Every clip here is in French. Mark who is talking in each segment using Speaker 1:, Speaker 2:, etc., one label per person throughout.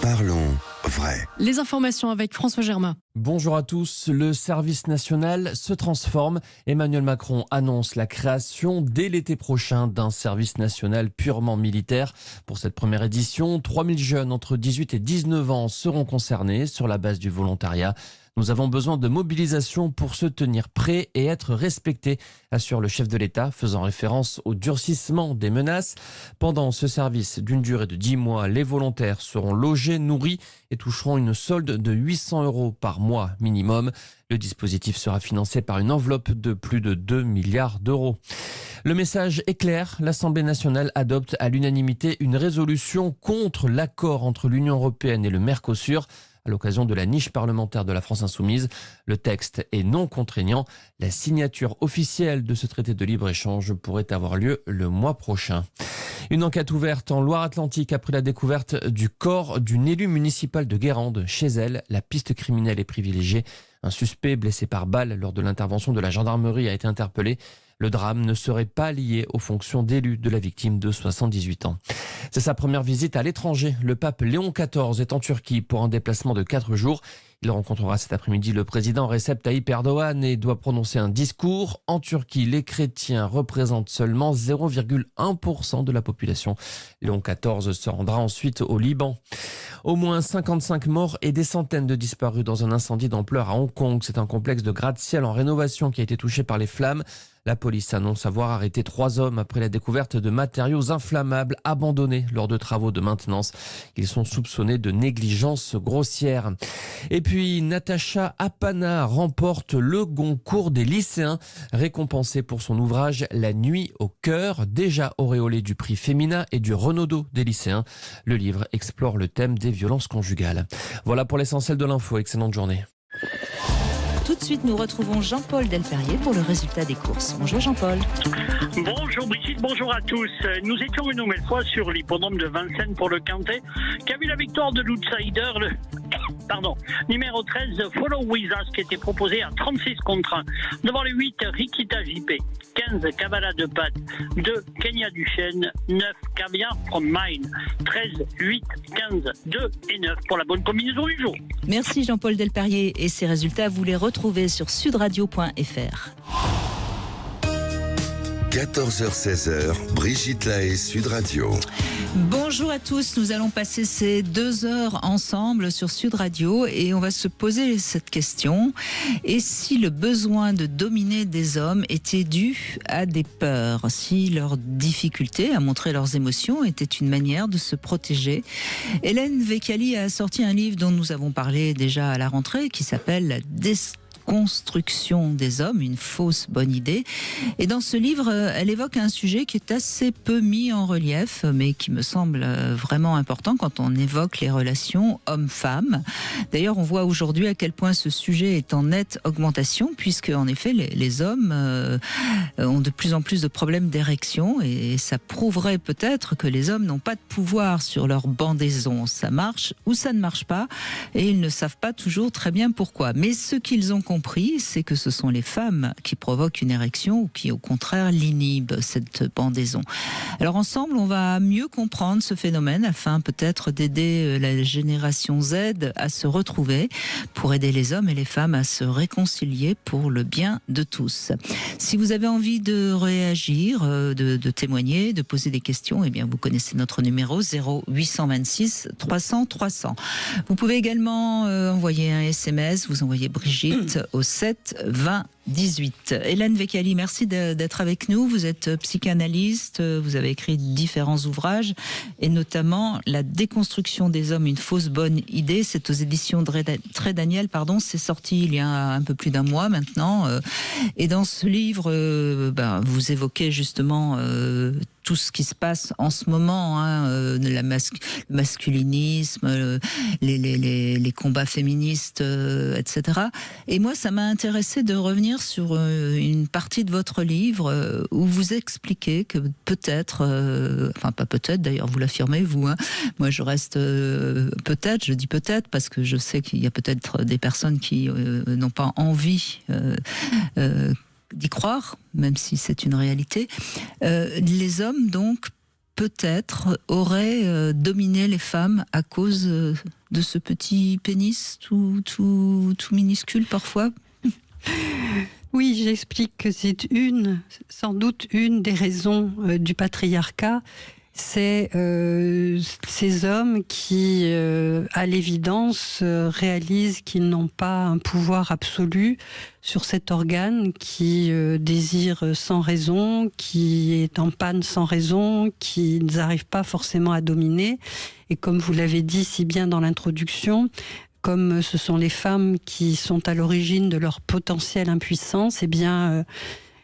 Speaker 1: Parlons vrai.
Speaker 2: Les informations avec François Germain.
Speaker 3: Bonjour à tous, le service national se transforme. Emmanuel Macron annonce la création dès l'été prochain d'un service national purement militaire. Pour cette première édition, 3000 jeunes entre 18 et 19 ans seront concernés sur la base du volontariat. Nous avons besoin de mobilisation pour se tenir prêts et être respectés, assure le chef de l'État, faisant référence au durcissement des menaces. Pendant ce service d'une durée de 10 mois, les volontaires seront logés, nourris et toucheront une solde de 800 € par mois minimum. Le dispositif sera financé par une enveloppe de plus de 2 milliards d'euros. Le message est clair, l'Assemblée nationale adopte à l'unanimité une résolution contre l'accord entre l'Union européenne et le Mercosur. À l'occasion de la niche parlementaire de la France Insoumise, le texte est non contraignant. La signature officielle de ce traité de libre-échange pourrait avoir lieu le mois prochain. Une enquête ouverte en Loire-Atlantique après la découverte du corps d'une élue municipale de Guérande. Chez elle, la piste criminelle est privilégiée. Un suspect blessé par balle lors de l'intervention de la gendarmerie a été interpellé. Le drame ne serait pas lié aux fonctions d'élu de la victime de 78 ans. C'est sa première visite à l'étranger. Le pape Léon XIV est en Turquie pour un déplacement de 4 jours. Il rencontrera cet après-midi le président Recep Tayyip Erdogan et doit prononcer un discours. En Turquie, les chrétiens représentent seulement 0,1% de la population. Léon XIV se rendra ensuite au Liban. Au moins 55 morts et des centaines de disparus dans un incendie d'ampleur à Hong Kong. C'est un complexe de gratte-ciel en rénovation qui a été touché par les flammes. La police annonce avoir arrêté 3 hommes après la découverte de matériaux inflammables abandonnés lors de travaux de maintenance. Ils sont soupçonnés de négligence grossière. Et puis, Natacha Apana remporte le Goncourt des lycéens, récompensée pour son ouvrage La nuit au cœur, déjà auréolé du prix Femina et du Renaudot des lycéens. Le livre explore le thème des violences conjugales. Voilà pour l'essentiel de l'info. Excellente journée.
Speaker 4: Tout de suite, nous retrouvons Jean-Paul Delperrier pour le résultat des courses. Bonjour Jean-Paul.
Speaker 5: Bonjour Brigitte, bonjour à tous. Nous étions une nouvelle fois sur l'hippodrome de Vincennes pour le Quintet, qui a vu la victoire de l'outsider, numéro 13, Follow With Us, qui était proposé à 36 contre 1. Devant les 8, Rikita JP, 15, Cavala de Pat, 2, Kenya Duchesne, 9, Caviar From Mine, 13, 8, 15, 2 et 9 pour la bonne combinaison du jour.
Speaker 4: Merci Jean-Paul Delperrier et ces résultats, vous les retrouvez sur sudradio.fr.
Speaker 1: 14h-16h, Brigitte Lahaye, Sud Radio.
Speaker 4: Bonjour à tous, nous allons passer ces 2 heures ensemble sur Sud Radio et on va se poser cette question. Et si le besoin de dominer des hommes était dû à des peurs, si leur difficulté à montrer leurs émotions était une manière de se protéger? Hélène Vecchiali a sorti un livre dont nous avons parlé déjà à la rentrée qui s'appelle La Construction des hommes, une fausse bonne idée. Et dans ce livre, elle évoque un sujet qui est assez peu mis en relief, mais qui me semble vraiment important quand on évoque les relations hommes-femmes. D'ailleurs, on voit aujourd'hui à quel point ce sujet est en nette augmentation, puisque en effet, les hommes ont de plus en plus de problèmes d'érection, et ça prouverait peut-être que les hommes n'ont pas de pouvoir sur leur bandaison. Ça marche ou ça ne marche pas, et ils ne savent pas toujours très bien pourquoi. Mais ce qu'ils ont compris, c'est que ce sont les femmes qui provoquent une érection ou qui au contraire l'inhibent, cette bandaison. Alors ensemble, on va mieux comprendre ce phénomène afin peut-être d'aider la génération Z à se retrouver, pour aider les hommes et les femmes à se réconcilier pour le bien de tous. Si vous avez envie de réagir, de témoigner, de poser des questions, eh bien vous connaissez notre numéro 0826 300 300. Vous pouvez également envoyer un SMS, vous envoyez Brigitte au 7 20 18. Hélène Vecchiali, merci d'être avec nous. Vous êtes psychanalyste, vous avez écrit différents ouvrages et notamment La déconstruction des hommes, une fausse bonne idée. C'est aux éditions Très Daniel, c'est sorti il y a un peu plus d'un mois maintenant. Et dans ce livre, vous évoquez justement tout ce qui se passe en ce moment, le masculinisme, les combats féministes, etc. Et moi, ça m'a intéressé de revenir sur une partie de votre livre où vous expliquez que peut-être, enfin pas peut-être, d'ailleurs vous l'affirmez vous, moi je reste peut-être, je dis peut-être parce que je sais qu'il y a peut-être des personnes qui n'ont pas envie d'y croire, même si c'est une réalité. Les hommes donc peut-être aurait dominé les femmes à cause de ce petit pénis tout minuscule parfois.
Speaker 6: Oui, j'explique que c'est sans doute une des raisons du patriarcat. C'est ces hommes qui, à l'évidence, réalisent qu'ils n'ont pas un pouvoir absolu sur cet organe qui désire sans raison, qui est en panne sans raison, qui n'arrive pas forcément à dominer. Et comme vous l'avez dit si bien dans l'introduction, comme ce sont les femmes qui sont à l'origine de leur potentielle impuissance, eh bien...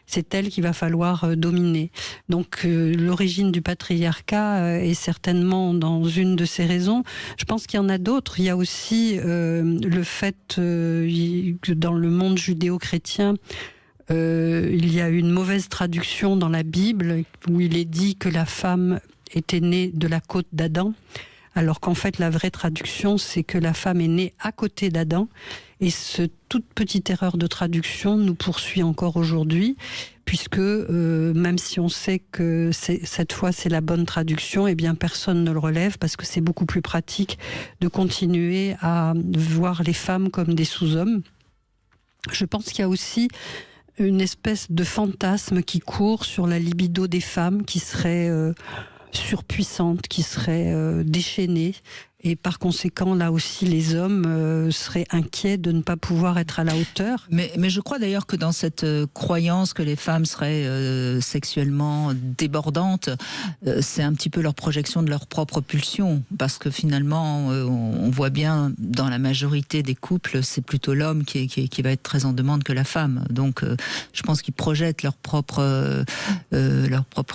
Speaker 6: c'est elle qu'il va falloir dominer. Donc l'origine du patriarcat est certainement dans une de ces raisons. Je pense qu'il y en a d'autres. Il y a aussi le fait que dans le monde judéo-chrétien, il y a une mauvaise traduction dans la Bible où il est dit que la femme était née de la côte d'Adam, alors qu'en fait la vraie traduction c'est que la femme est née à côté d'Adam. Et toute petite erreur de traduction nous poursuit encore aujourd'hui, puisque même si on sait que cette fois c'est la bonne traduction, eh bien personne ne le relève, parce que c'est beaucoup plus pratique de continuer à voir les femmes comme des sous-hommes. Je pense qu'il y a aussi une espèce de fantasme qui court sur la libido des femmes, qui serait surpuissante, qui serait déchaînée. Et par conséquent, là aussi, les hommes seraient inquiets de ne pas pouvoir être à la hauteur.
Speaker 4: Mais je crois d'ailleurs que dans cette croyance que les femmes seraient sexuellement débordantes, c'est un petit peu leur projection de leur propre pulsion. Parce que finalement, on voit bien, dans la majorité des couples, c'est plutôt l'homme qui va être très en demande que la femme. Donc, je pense qu'ils projettent leur propre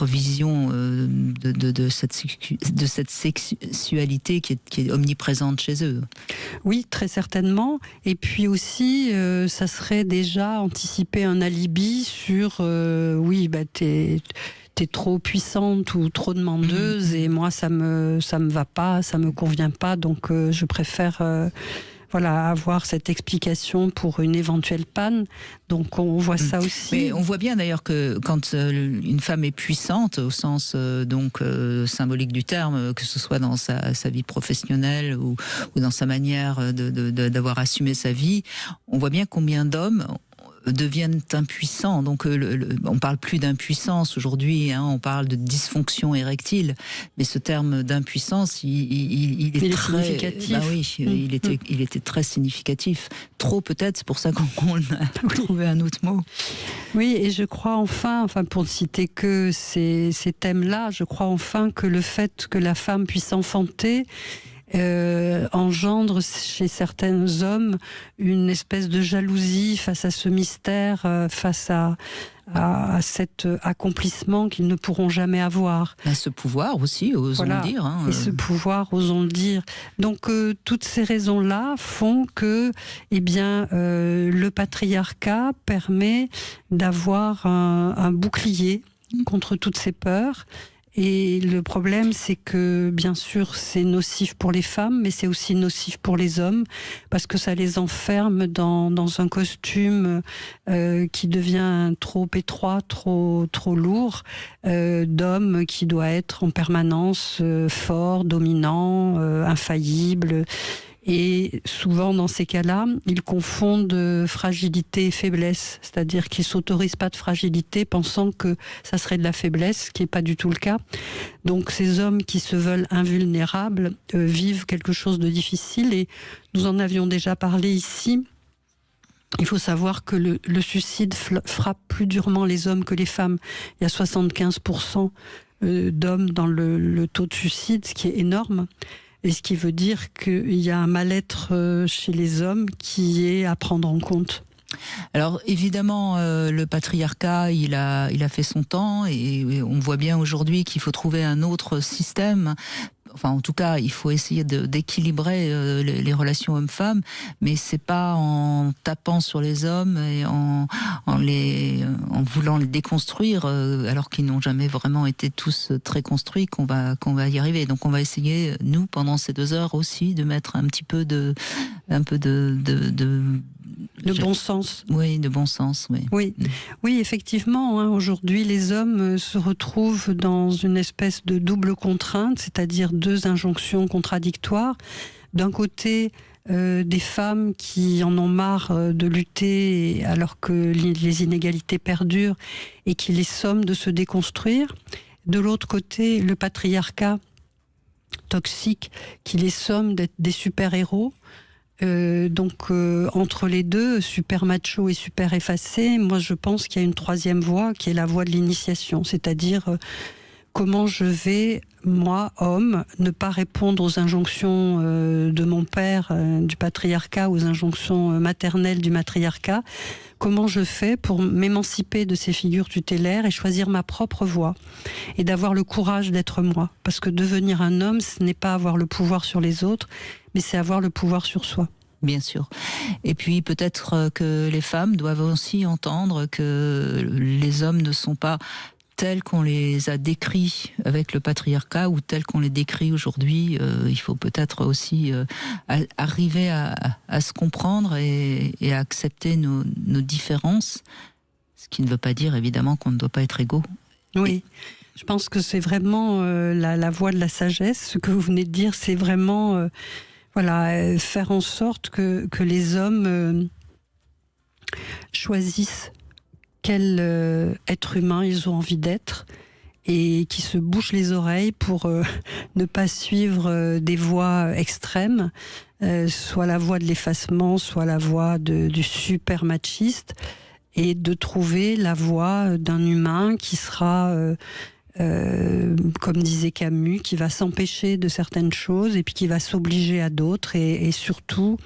Speaker 4: vision de cette sexualité qui est omniprésente chez eux.
Speaker 6: Oui, très certainement. Et puis aussi, ça serait déjà anticiper un alibi sur t'es trop puissante ou trop demandeuse et moi ça me va pas, ça me convient pas, donc je préfère avoir cette explication pour une éventuelle panne. Donc on voit ça aussi.
Speaker 4: Mais on voit bien d'ailleurs que quand une femme est puissante, au sens symbolique du terme, que ce soit dans sa vie professionnelle ou dans sa manière d'avoir assumé sa vie, on voit bien combien d'hommes deviennent impuissants. Donc on parle plus d'impuissance aujourd'hui, on parle de dysfonction érectile. Mais ce terme d'impuissance, il est très
Speaker 6: significatif.
Speaker 4: Bah oui, il était très significatif. Trop peut-être, c'est pour ça qu'on a trouvé un autre mot.
Speaker 6: Oui, et je crois enfin pour ne citer que ces thèmes-là, je crois enfin que le fait que la femme puisse enfanter engendre chez certains hommes une espèce de jalousie face à ce mystère, face à cet accomplissement qu'ils ne pourront jamais avoir.
Speaker 4: À ce pouvoir aussi, osons le dire.
Speaker 6: Et ce pouvoir, osons le dire. Donc toutes ces raisons-là font que le patriarcat permet d'avoir un bouclier contre toutes ces peurs. Et le problème, c'est que, bien sûr, c'est nocif pour les femmes, mais c'est aussi nocif pour les hommes, parce que ça les enferme dans un costume qui devient trop étroit, trop lourd, d'homme qui doit être en permanence fort, dominant, infaillible. Et souvent, dans ces cas-là, ils confondent fragilité et faiblesse. C'est-à-dire qu'ils ne s'autorisent pas de fragilité, pensant que ça serait de la faiblesse, ce qui n'est pas du tout le cas. Donc ces hommes qui se veulent invulnérables vivent quelque chose de difficile. Et nous en avions déjà parlé ici. Il faut savoir que le suicide frappe plus durement les hommes que les femmes. Il y a 75% d'hommes dans le taux de suicide, ce qui est énorme. Et ce qui veut dire qu'il y a un mal-être chez les hommes qui est à prendre en compte.
Speaker 4: Alors évidemment, le patriarcat, il a fait son temps et on voit bien aujourd'hui qu'il faut trouver un autre système. Enfin, en tout cas, il faut essayer d'équilibrer les relations hommes-femmes, mais c'est pas en tapant sur les hommes et en voulant les déconstruire, alors qu'ils n'ont jamais vraiment été tous très construits, qu'on va y arriver. Donc, on va essayer, nous, pendant ces 2 heures aussi, de mettre un petit peu
Speaker 6: de bon sens.
Speaker 4: Oui, de bon sens, oui.
Speaker 6: Oui, effectivement. Aujourd'hui, les hommes se retrouvent dans une espèce de double contrainte, c'est-à-dire deux injonctions contradictoires. D'un côté, des femmes qui en ont marre de lutter alors que les inégalités perdurent et qui les somment de se déconstruire. De l'autre côté, le patriarcat toxique qui les somme d'être des super-héros. Entre les deux, super macho et super effacé, moi je pense qu'il y a une troisième voie qui est la voie de l'initiation, c'est-à-dire comment je vais, moi, homme, ne pas répondre aux injonctions de mon père, du patriarcat, aux injonctions maternelles du matriarcat. Comment je fais pour m'émanciper de ces figures tutélaires et choisir ma propre voie et d'avoir le courage d'être moi. Parce que devenir un homme, ce n'est pas avoir le pouvoir sur les autres, mais c'est avoir le pouvoir sur soi.
Speaker 4: Bien sûr. Et puis peut-être que les femmes doivent aussi entendre que les hommes ne sont pas tels qu'on les a décrits avec le patriarcat ou tels qu'on les décrit aujourd'hui. Il faut peut-être aussi arriver à se comprendre et à accepter nos différences, ce qui ne veut pas dire évidemment qu'on ne doit pas être égaux.
Speaker 6: Oui, je pense que c'est vraiment la voie de la sagesse. Ce que vous venez de dire, c'est vraiment faire en sorte que les hommes choisissent quel être humain ils ont envie d'être et qui se bouchent les oreilles pour ne pas suivre des voies extrêmes, soit la voie de l'effacement, soit la voie du super machiste, et de trouver la voie d'un humain qui sera, comme disait Camus, qui va s'empêcher de certaines choses et puis qui va s'obliger à d'autres et surtout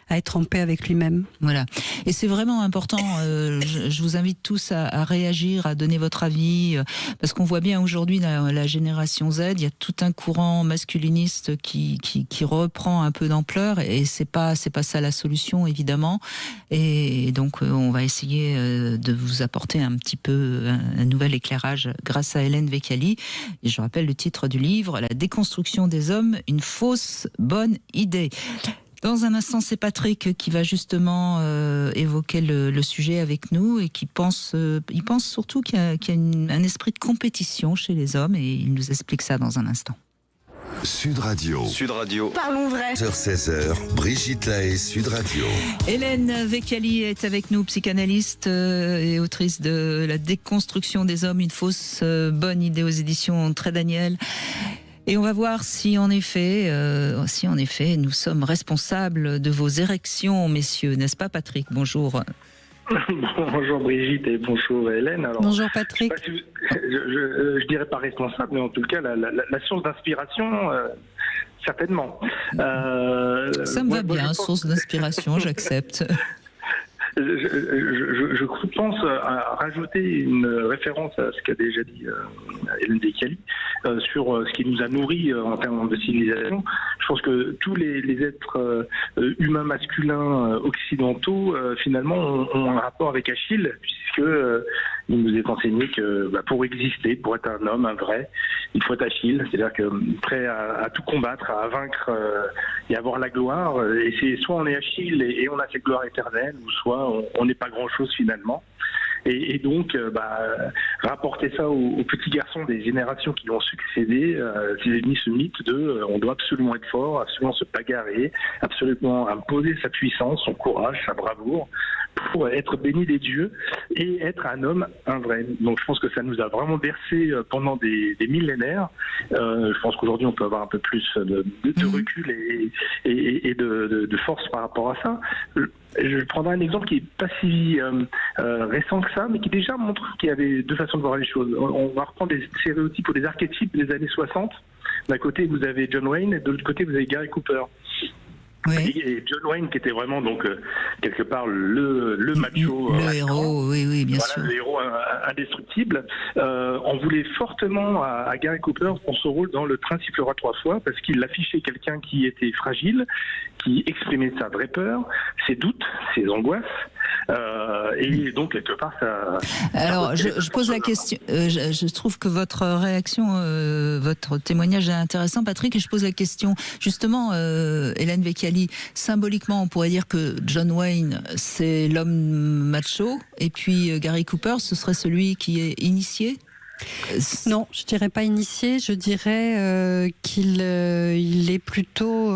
Speaker 6: à être en paix avec lui-même.
Speaker 4: Voilà. Et c'est vraiment important, je vous invite tous à réagir, à donner votre avis, parce qu'on voit bien aujourd'hui la génération Z, il y a tout un courant masculiniste qui reprend un peu d'ampleur, et c'est pas ça la solution, évidemment. Et donc on va essayer de vous apporter un petit peu un nouvel éclairage grâce à Hélène Vecchiali. Et je rappelle le titre du livre, La déconstruction des hommes, une fausse bonne idée. Dans un instant, c'est Patrick qui va justement évoquer le sujet avec nous et qui pense surtout qu'il y a un esprit de compétition chez les hommes, et il nous explique ça dans un instant.
Speaker 1: Sud Radio.
Speaker 7: Parlons vrai.
Speaker 1: 16h, Brigitte Lahaie, Sud Radio.
Speaker 4: Hélène Vecchiali est avec nous, psychanalyste et autrice de La déconstruction des hommes, une fausse bonne idée aux éditions Trait Daniel. Et on va voir si en effet nous sommes responsables de vos érections, messieurs, n'est-ce pas Patrick? Bonjour.
Speaker 8: Bonjour Brigitte et bonjour Hélène. Alors,
Speaker 6: bonjour Patrick.
Speaker 8: Je dirais pas responsable, mais en tout cas la source d'inspiration, certainement.
Speaker 4: Ça me va bien, source d'inspiration, j'accepte.
Speaker 8: Je pense à rajouter une référence à ce qu'a déjà dit Hélène Vecchiali sur ce qui nous a nourris en termes de civilisation. Je pense que tous les êtres humains masculins occidentaux finalement ont un rapport avec Achille, puisque il nous est enseigné que pour exister, pour être un homme, un vrai, il faut être Achille, c'est-à-dire que prêt à tout combattre, à vaincre et avoir la gloire. Et c'est soit on est Achille et on a cette gloire éternelle, ou soit on n'est pas grand-chose finalement. Et donc, rapporter ça aux petits garçons des générations qui ont succédé, c'est mis ce mythe de on doit absolument être fort, absolument se bagarrer, absolument imposer sa puissance, son courage, sa bravoure, pour être béni des dieux et être un homme, un vrai. Donc je pense que ça nous a vraiment bercé pendant des millénaires. Je pense qu'aujourd'hui on peut avoir un peu plus de recul et de force par rapport à ça. Je prendrai un exemple qui n'est pas si récent que ça, mais qui déjà montre qu'il y avait deux façons de voir les choses. On va reprendre des stéréotypes ou des archétypes des années 60. D'un côté, vous avez John Wayne, et de l'autre côté, vous avez Gary Cooper.
Speaker 4: Oui.
Speaker 8: Et John Wayne, qui était vraiment donc quelque part le macho,
Speaker 4: le héros, oui, bien sûr.
Speaker 8: Le héros indestructible. On voulait fortement à Gary Cooper pour son rôle dans Le Train sifflera 3 fois, parce qu'il affichait quelqu'un qui était fragile, qui exprimait sa vraie peur, ses doutes, ses angoisses, Et donc, quelque part, ça...
Speaker 4: Alors, je pose la question. Je trouve que votre réaction, votre témoignage est intéressant, Patrick, et je pose la question. Justement, Hélène Vecchiali, symboliquement, on pourrait dire que John Wayne, c'est l'homme macho, et puis Gary Cooper, ce serait celui qui est initié?
Speaker 6: Non, je dirais pas initié, je dirais qu'il il est plutôt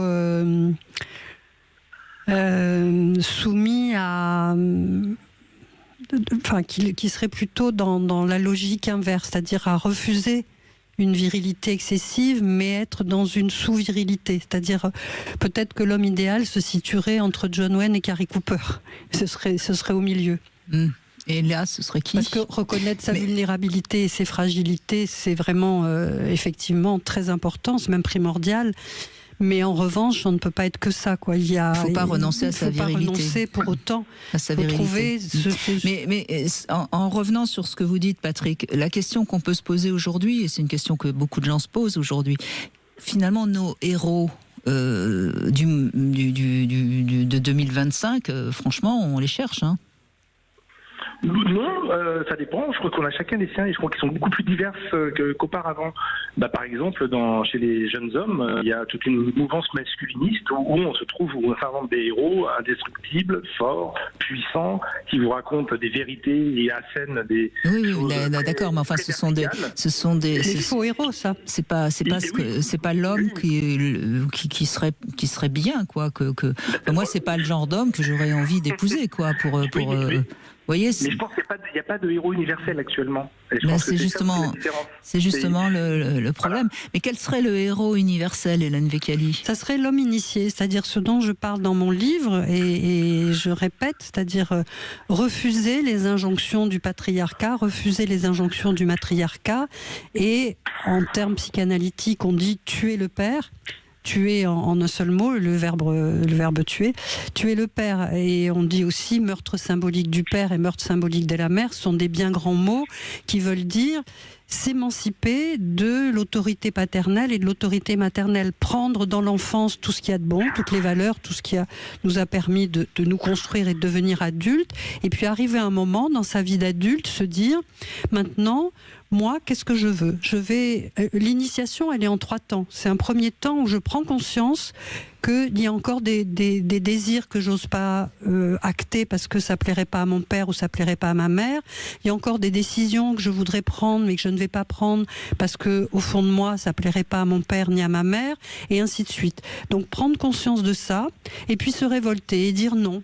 Speaker 6: soumis à... Enfin, qui serait plutôt dans la logique inverse, c'est-à-dire à refuser une virilité excessive, mais être dans une sous-virilité. C'est-à-dire, peut-être que l'homme idéal se situerait entre John Wayne et Gary Cooper. Ce serait au milieu.
Speaker 4: Et là, ce serait qui?
Speaker 6: Parce que reconnaître sa vulnérabilité et ses fragilités, c'est vraiment, effectivement, très important, c'est même primordial. Mais en revanche, on ne peut pas être que ça, quoi. Il faut
Speaker 4: pas renoncer à sa virilité.
Speaker 6: Il ne faut pas renoncer pour autant
Speaker 4: à sa virilité. Mais en revenant sur ce que vous dites, Patrick, la question qu'on peut se poser aujourd'hui, et c'est une question que beaucoup de gens se posent aujourd'hui, finalement, nos héros de 2025, franchement, on les cherche, hein.
Speaker 8: Non, ça dépend. Je crois qu'on a chacun des siens et je crois qu'ils sont beaucoup plus diverses qu'auparavant. Par exemple, chez les jeunes hommes, il y a toute une mouvance masculiniste où on se trouve, où on s'invente des héros indestructibles, forts, puissants, qui vous racontent des vérités et assènent des choses.
Speaker 4: Oui, d'accord, mais enfin, ce sont des
Speaker 6: faux héros, ça.
Speaker 4: C'est pas l'homme qui serait bien, quoi. Moi, c'est pas le genre d'homme que j'aurais envie d'épouser, quoi, pour. Voyez,
Speaker 8: mais je pense qu'il n'y a pas de héros universel actuellement.
Speaker 4: C'est justement le problème. Mais quel serait le héros universel, Hélène Vecchiali?
Speaker 6: Ça serait l'homme initié, c'est-à-dire ce dont je parle dans mon livre, et je répète, c'est-à-dire refuser les injonctions du patriarcat, refuser les injonctions du matriarcat, et en termes psychanalytiques, on dit tuer le père. Tuer en un seul mot, le verbe tuer le père, et on dit aussi meurtre symbolique du père et meurtre symbolique de la mère, sont des bien grands mots qui veulent dire s'émanciper de l'autorité paternelle et de l'autorité maternelle, prendre dans l'enfance tout ce qu'il y a de bon, toutes les valeurs, tout ce qui nous a permis de nous construire et de devenir adultes, et puis arriver à un moment dans sa vie d'adulte, se dire maintenant, moi, qu'est-ce que je veux? L'initiation, elle est en 3 temps. C'est un premier temps où je prends conscience qu'il y a encore des désirs que j'ose pas acter parce que ça plairait pas à mon père ou ça plairait pas à ma mère. Il y a encore des décisions que je voudrais prendre mais que je ne vais pas prendre parce que au fond de moi ça plairait pas à mon père ni à ma mère, et ainsi de suite. Donc prendre conscience de ça et puis se révolter et dire non,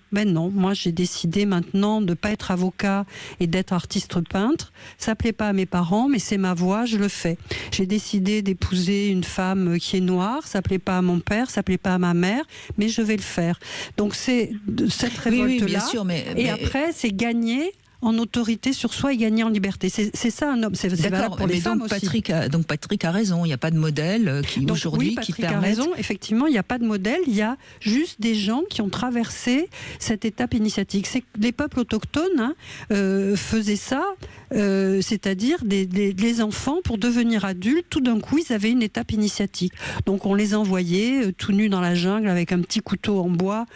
Speaker 6: moi j'ai décidé maintenant de pas être avocat et d'être artiste peintre. Ça plaît pas à mes parents mais c'est ma voie, je le fais. J'ai décidé d'épouser une femme qui est noire, ça plaît pas à mon père, ça plaît pas à ma mère, mais je vais le faire. Donc c'est cette révolte-là.
Speaker 4: Bien sûr,
Speaker 6: et après, c'est gagner en autorité sur soi et gagner en liberté. C'est ça un homme. C'est valable pour les femmes aussi.
Speaker 4: Donc Patrick a raison. Il n'y a pas de modèle aujourd'hui qui permette.
Speaker 6: A raison. Effectivement, il n'y a pas de modèle. Il y a juste des gens qui ont traversé cette étape initiatique. C'est que les peuples autochtones faisaient ça. C'est-à-dire les enfants, pour devenir adultes, tout d'un coup, ils avaient une étape initiatique. Donc on les envoyait tout nus dans la jungle avec un petit couteau en bois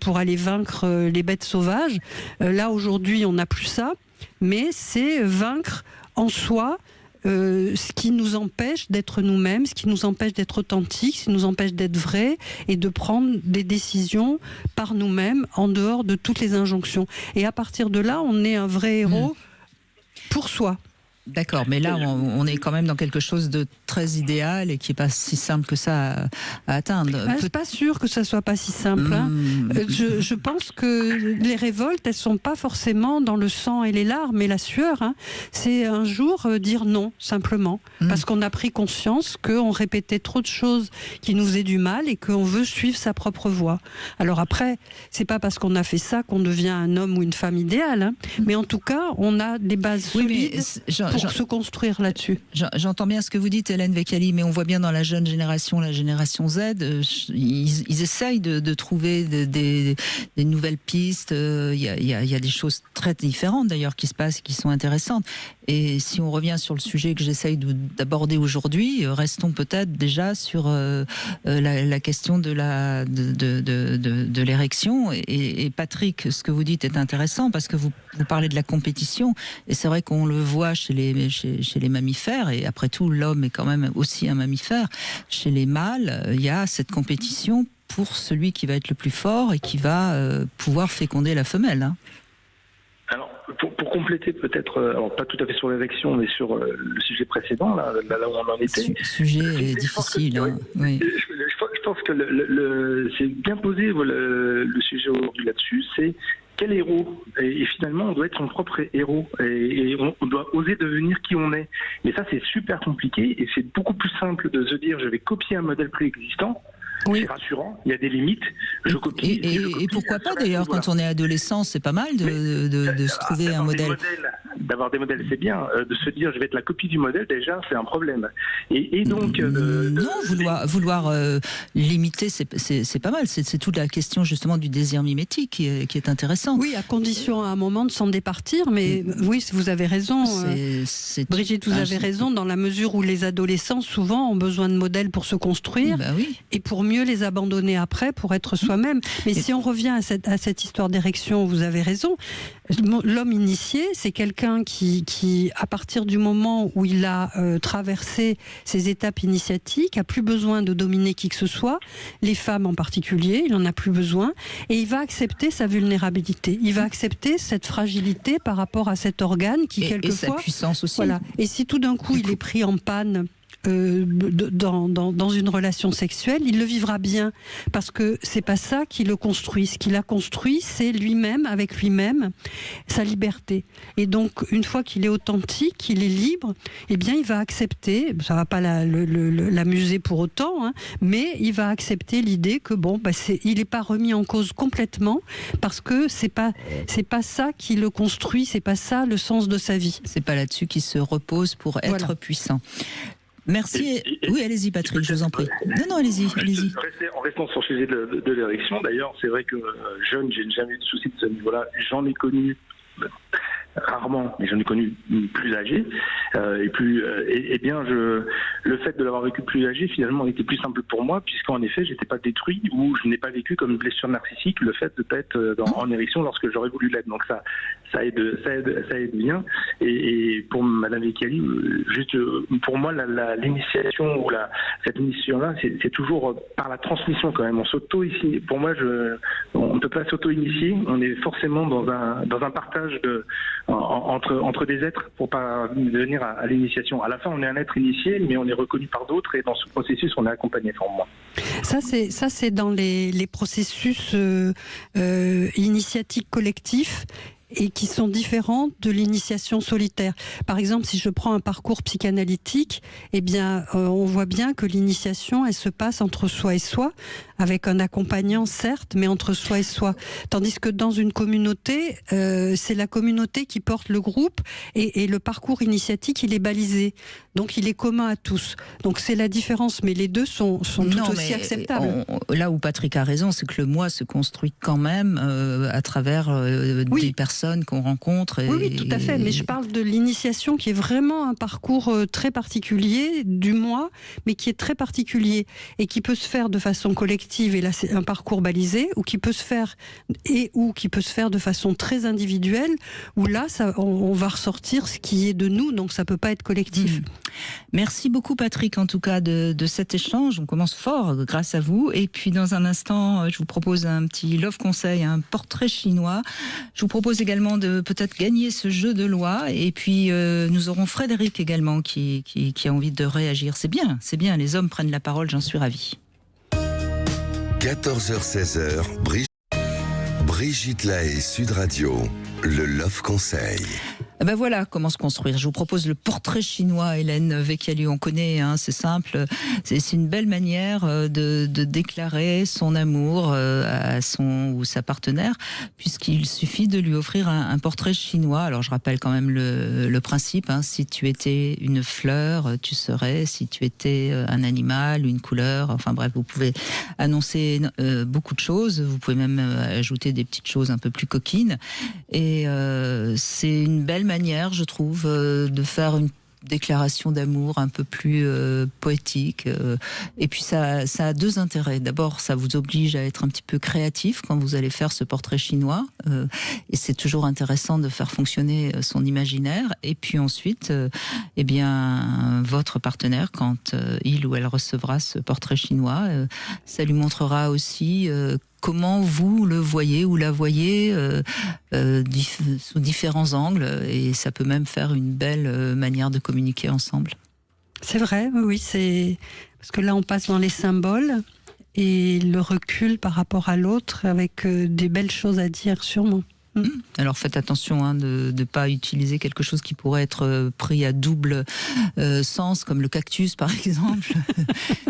Speaker 6: pour aller vaincre les bêtes sauvages. Là, aujourd'hui, on n'a plus ça, mais c'est vaincre en soi ce qui nous empêche d'être nous-mêmes, ce qui nous empêche d'être authentiques, ce qui nous empêche d'être vrais et de prendre des décisions par nous-mêmes en dehors de toutes les injonctions. Et à partir de là, on est un vrai héros pour soi.
Speaker 4: D'accord, mais là, on est quand même dans quelque chose de très idéal et qui n'est pas si simple que ça à atteindre.
Speaker 6: C'est pas sûr que ça soit pas si simple. Je pense que les révoltes, elles sont pas forcément dans le sang et les larmes et la sueur. C'est un jour dire non, simplement. Parce qu'on a pris conscience qu'on répétait trop de choses qui nous faisaient du mal et qu'on veut suivre sa propre voie. Alors après, c'est pas parce qu'on a fait ça qu'on devient un homme ou une femme idéale. Mais en tout cas, on a des bases solides pour se construire là-dessus.
Speaker 4: J'entends bien ce que vous dites, Hélène Vecchiali, mais on voit bien dans la jeune génération, la génération Z, ils essayent de trouver des nouvelles pistes. Il y a des choses très différentes d'ailleurs qui se passent, qui sont intéressantes. Et si on revient sur le sujet que j'essaye d'aborder aujourd'hui, restons peut-être déjà sur la question de l'érection. Et Patrick, ce que vous dites est intéressant parce que vous parlez de la compétition. Et c'est vrai qu'on le voit chez les mammifères. Et après tout, l'homme est quand même aussi un mammifère. Chez les mâles, il y a cette compétition pour celui qui va être le plus fort et qui va pouvoir féconder la femelle. Hein.
Speaker 8: Alors, pour compléter peut-être, alors pas tout à fait sur l'érection, mais sur le sujet précédent, là où on en était.
Speaker 4: Sujet difficile. Oui.
Speaker 8: Je pense que c'est bien posé le sujet aujourd'hui là-dessus, c'est quel héros, et finalement on doit être son propre héros, et on doit oser devenir qui on est. Et ça c'est super compliqué, et c'est beaucoup plus simple de se dire je vais copier un modèle préexistant. Oui. C'est rassurant, il y a des limites, je copie.
Speaker 4: Et pourquoi pas d'ailleurs, quand on est adolescent, c'est pas mal de se trouver un modèle.
Speaker 8: D'avoir des modèles, c'est bien. De se dire, je vais être la copie du modèle, déjà, c'est un problème. Et donc...
Speaker 4: Non, vouloir limiter, c'est pas mal. C'est toute la question, justement, du désir mimétique qui est intéressante.
Speaker 6: Oui, à condition, à un moment, de s'en départir. Mais oui, vous avez raison. Brigitte, vous avez raison, dans la mesure où les adolescents, souvent, ont besoin de modèles pour se construire.
Speaker 4: Oui.
Speaker 6: Et pour mieux les abandonner après, pour être soi-même. Mais si on revient à cette histoire d'érection, vous avez raison. L'homme initié, c'est quelqu'un qui, à partir du moment où il a traversé ces étapes initiatiques, a plus besoin de dominer qui que ce soit, les femmes en particulier, il en a plus besoin, et il va accepter sa vulnérabilité. Il va accepter cette fragilité par rapport à cet organe qui, quelquefois...
Speaker 4: Et sa puissance aussi.
Speaker 6: Voilà. Et si tout d'un coup, il est pris en panne dans une relation sexuelle, il le vivra bien, parce que c'est pas ça qui le construit. Ce qui l'a construit, c'est lui-même, avec lui-même, sa liberté. Et donc, une fois qu'il est authentique, qu'il est libre, eh bien, il va accepter, ça va pas l'amuser pour autant, hein, mais il va accepter l'idée que il n'est pas remis en cause complètement, parce que c'est pas ça qui le construit, c'est pas ça le sens de sa vie.
Speaker 4: C'est pas là-dessus qu'il se repose pour être puissant. Merci. Oui, allez-y, Patrick, je vous en prie. Non, allez-y.
Speaker 8: En restant sur le sujet de l'érection, d'ailleurs, c'est vrai que jeune, j'ai jamais eu de soucis de ce niveau-là. J'en ai connu rarement, mais j'en ai connu plus âgé. Le fait de l'avoir vécu plus âgé, finalement, était plus simple pour moi, puisqu'en effet, j'étais pas détruit ou je n'ai pas vécu comme une blessure narcissique le fait de pas être en érection lorsque j'aurais voulu l'être. Donc ça aide bien. Et pour Madame Vecchiali, juste pour moi, l'initiation ou cette initiation-là, c'est toujours par la transmission quand même. On s'auto-initie. Pour moi, on ne peut pas s'auto-initier. On est forcément dans un partage entre des êtres pour pas venir à l'initiation. À la fin, on est un être initié, mais on est reconnu par d'autres, et dans ce processus, on est accompagné par moi.
Speaker 6: Ça, c'est dans les processus initiatiques collectifs, et qui sont différentes de l'initiation solitaire. Par exemple, si je prends un parcours psychanalytique, eh bien, on voit bien que l'initiation, elle se passe entre soi et soi, avec un accompagnant, certes, mais entre soi et soi. Tandis que dans une communauté, c'est la communauté qui porte le groupe, et le parcours initiatique, il est balisé. Donc, il est commun à tous. Donc, c'est la différence, mais les deux sont tout aussi acceptables.
Speaker 4: Là où Patrick a raison, c'est que le moi se construit quand même à travers des personnes qu'on rencontre.
Speaker 6: Oui, tout à fait. Mais je parle de l'initiation qui est vraiment un parcours très particulier du moi, mais qui est très particulier et qui peut se faire de façon collective, et là c'est un parcours balisé, ou qui peut se faire de façon très individuelle, où là on va ressortir ce qui est de nous, donc ça peut pas être collectif.
Speaker 4: Merci beaucoup Patrick, en tout cas de cet échange. On commence fort grâce à vous. Et puis dans un instant, je vous propose un petit love conseil, un portrait chinois. Je vous propose également de peut-être gagner ce jeu de loi. Et puis nous aurons Frédéric également qui a envie de réagir. C'est bien, les hommes prennent la parole, j'en suis ravie.
Speaker 1: 14h-16h, Brigitte Lahaie, Sud Radio, le Love Conseil.
Speaker 4: Ben voilà comment se construire. Je vous propose le portrait chinois, Hélène Vecchiali. On connaît, c'est simple. C'est une belle manière de déclarer son amour à son ou sa partenaire, puisqu'il suffit de lui offrir un portrait chinois. Alors je rappelle quand même le principe. Si tu étais une fleur, tu serais. Si tu étais un animal, une couleur. Enfin bref, vous pouvez annoncer beaucoup de choses. Vous pouvez même ajouter des petites choses un peu plus coquines. Et c'est une belle manière, je trouve, de faire une déclaration d'amour un peu plus poétique. Et puis ça a deux intérêts. D'abord, ça vous oblige à être un petit peu créatif quand vous allez faire ce portrait chinois. Et c'est toujours intéressant de faire fonctionner son imaginaire. Et puis ensuite, eh bien, votre partenaire, quand il ou elle recevra ce portrait chinois, ça lui montrera aussi comment vous le voyez ou la voyez sous différents angles, et ça peut même faire une belle manière de communiquer ensemble.
Speaker 6: C'est vrai, oui, c'est parce que là on passe dans les symboles et le recul par rapport à l'autre avec des belles choses à dire sûrement.
Speaker 4: Alors faites attention de ne pas utiliser quelque chose qui pourrait être pris à double sens, comme le cactus par exemple.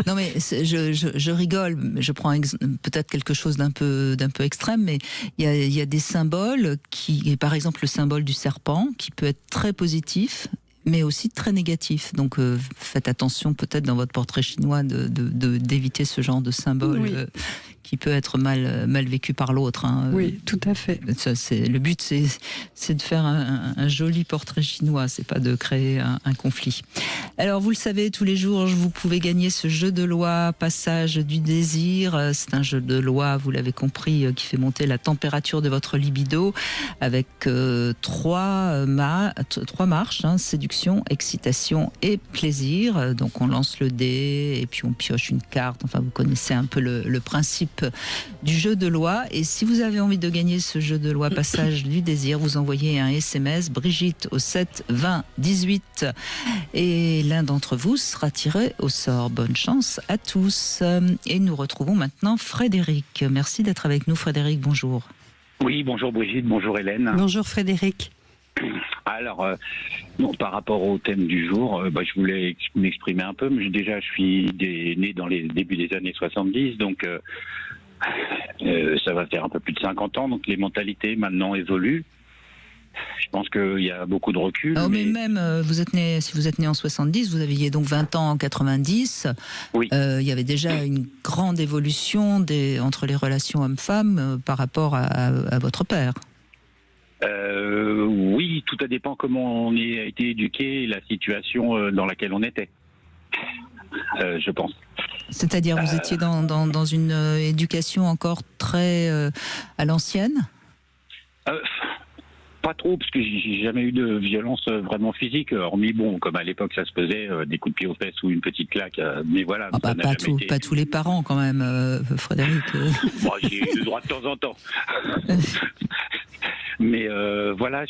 Speaker 4: Non mais je rigole, je prends peut-être quelque chose d'un peu extrême, mais il y a des symboles qui, par exemple le symbole du serpent, qui peut être très positif, mais aussi très négatif. Donc faites attention peut-être dans votre portrait chinois d'éviter ce genre de symbole. Oui. Qui peut être mal vécu par l'autre. Hein.
Speaker 6: Oui, tout à fait.
Speaker 4: Ça, le but, c'est de faire un joli portrait chinois, c'est pas de créer un conflit. Alors, vous le savez, tous les jours, vous pouvez gagner ce jeu de loi Passage du désir. C'est un jeu de loi, vous l'avez compris, qui fait monter la température de votre libido avec trois marches, hein, séduction, excitation et plaisir. Donc, on lance le dé et puis on pioche une carte. Enfin, vous connaissez un peu le principe du jeu de loi. Et si vous avez envie de gagner ce jeu de loi Passage du désir, vous envoyez un SMS Brigitte au 7 20 18 et l'un d'entre vous sera tiré au sort. Bonne chance à tous. Et nous retrouvons maintenant Frédéric. Merci d'être avec nous, Frédéric. Bonjour.
Speaker 7: Oui, bonjour Brigitte, bonjour Hélène.
Speaker 6: Bonjour Frédéric.
Speaker 7: Alors, par rapport au thème du jour, je voulais m'exprimer un peu. Mais déjà, je suis né dans les débuts des années 70, donc ça va faire un peu plus de 50 ans. Donc les mentalités maintenant évoluent. Je pense qu'il y a beaucoup de recul.
Speaker 4: Oh, mais même, si vous êtes né en 70, vous aviez donc 20 ans en 90.
Speaker 7: Oui.
Speaker 4: Il y avait déjà une grande évolution entre les relations hommes-femmes par rapport à votre père.
Speaker 7: Oui, tout dépend comment on a été éduqué et la situation dans laquelle on était, je pense.
Speaker 4: C'est-à-dire, vous étiez dans une éducation encore très à l'ancienne ?
Speaker 7: Pas trop, parce que j'ai jamais eu de violence vraiment physique, hormis, comme à l'époque ça se faisait, des coups de pied aux fesses ou une petite claque, mais voilà.
Speaker 4: Pas tous les parents quand même, Frédéric.
Speaker 7: J'ai eu le droit de temps en temps. Mais voilà,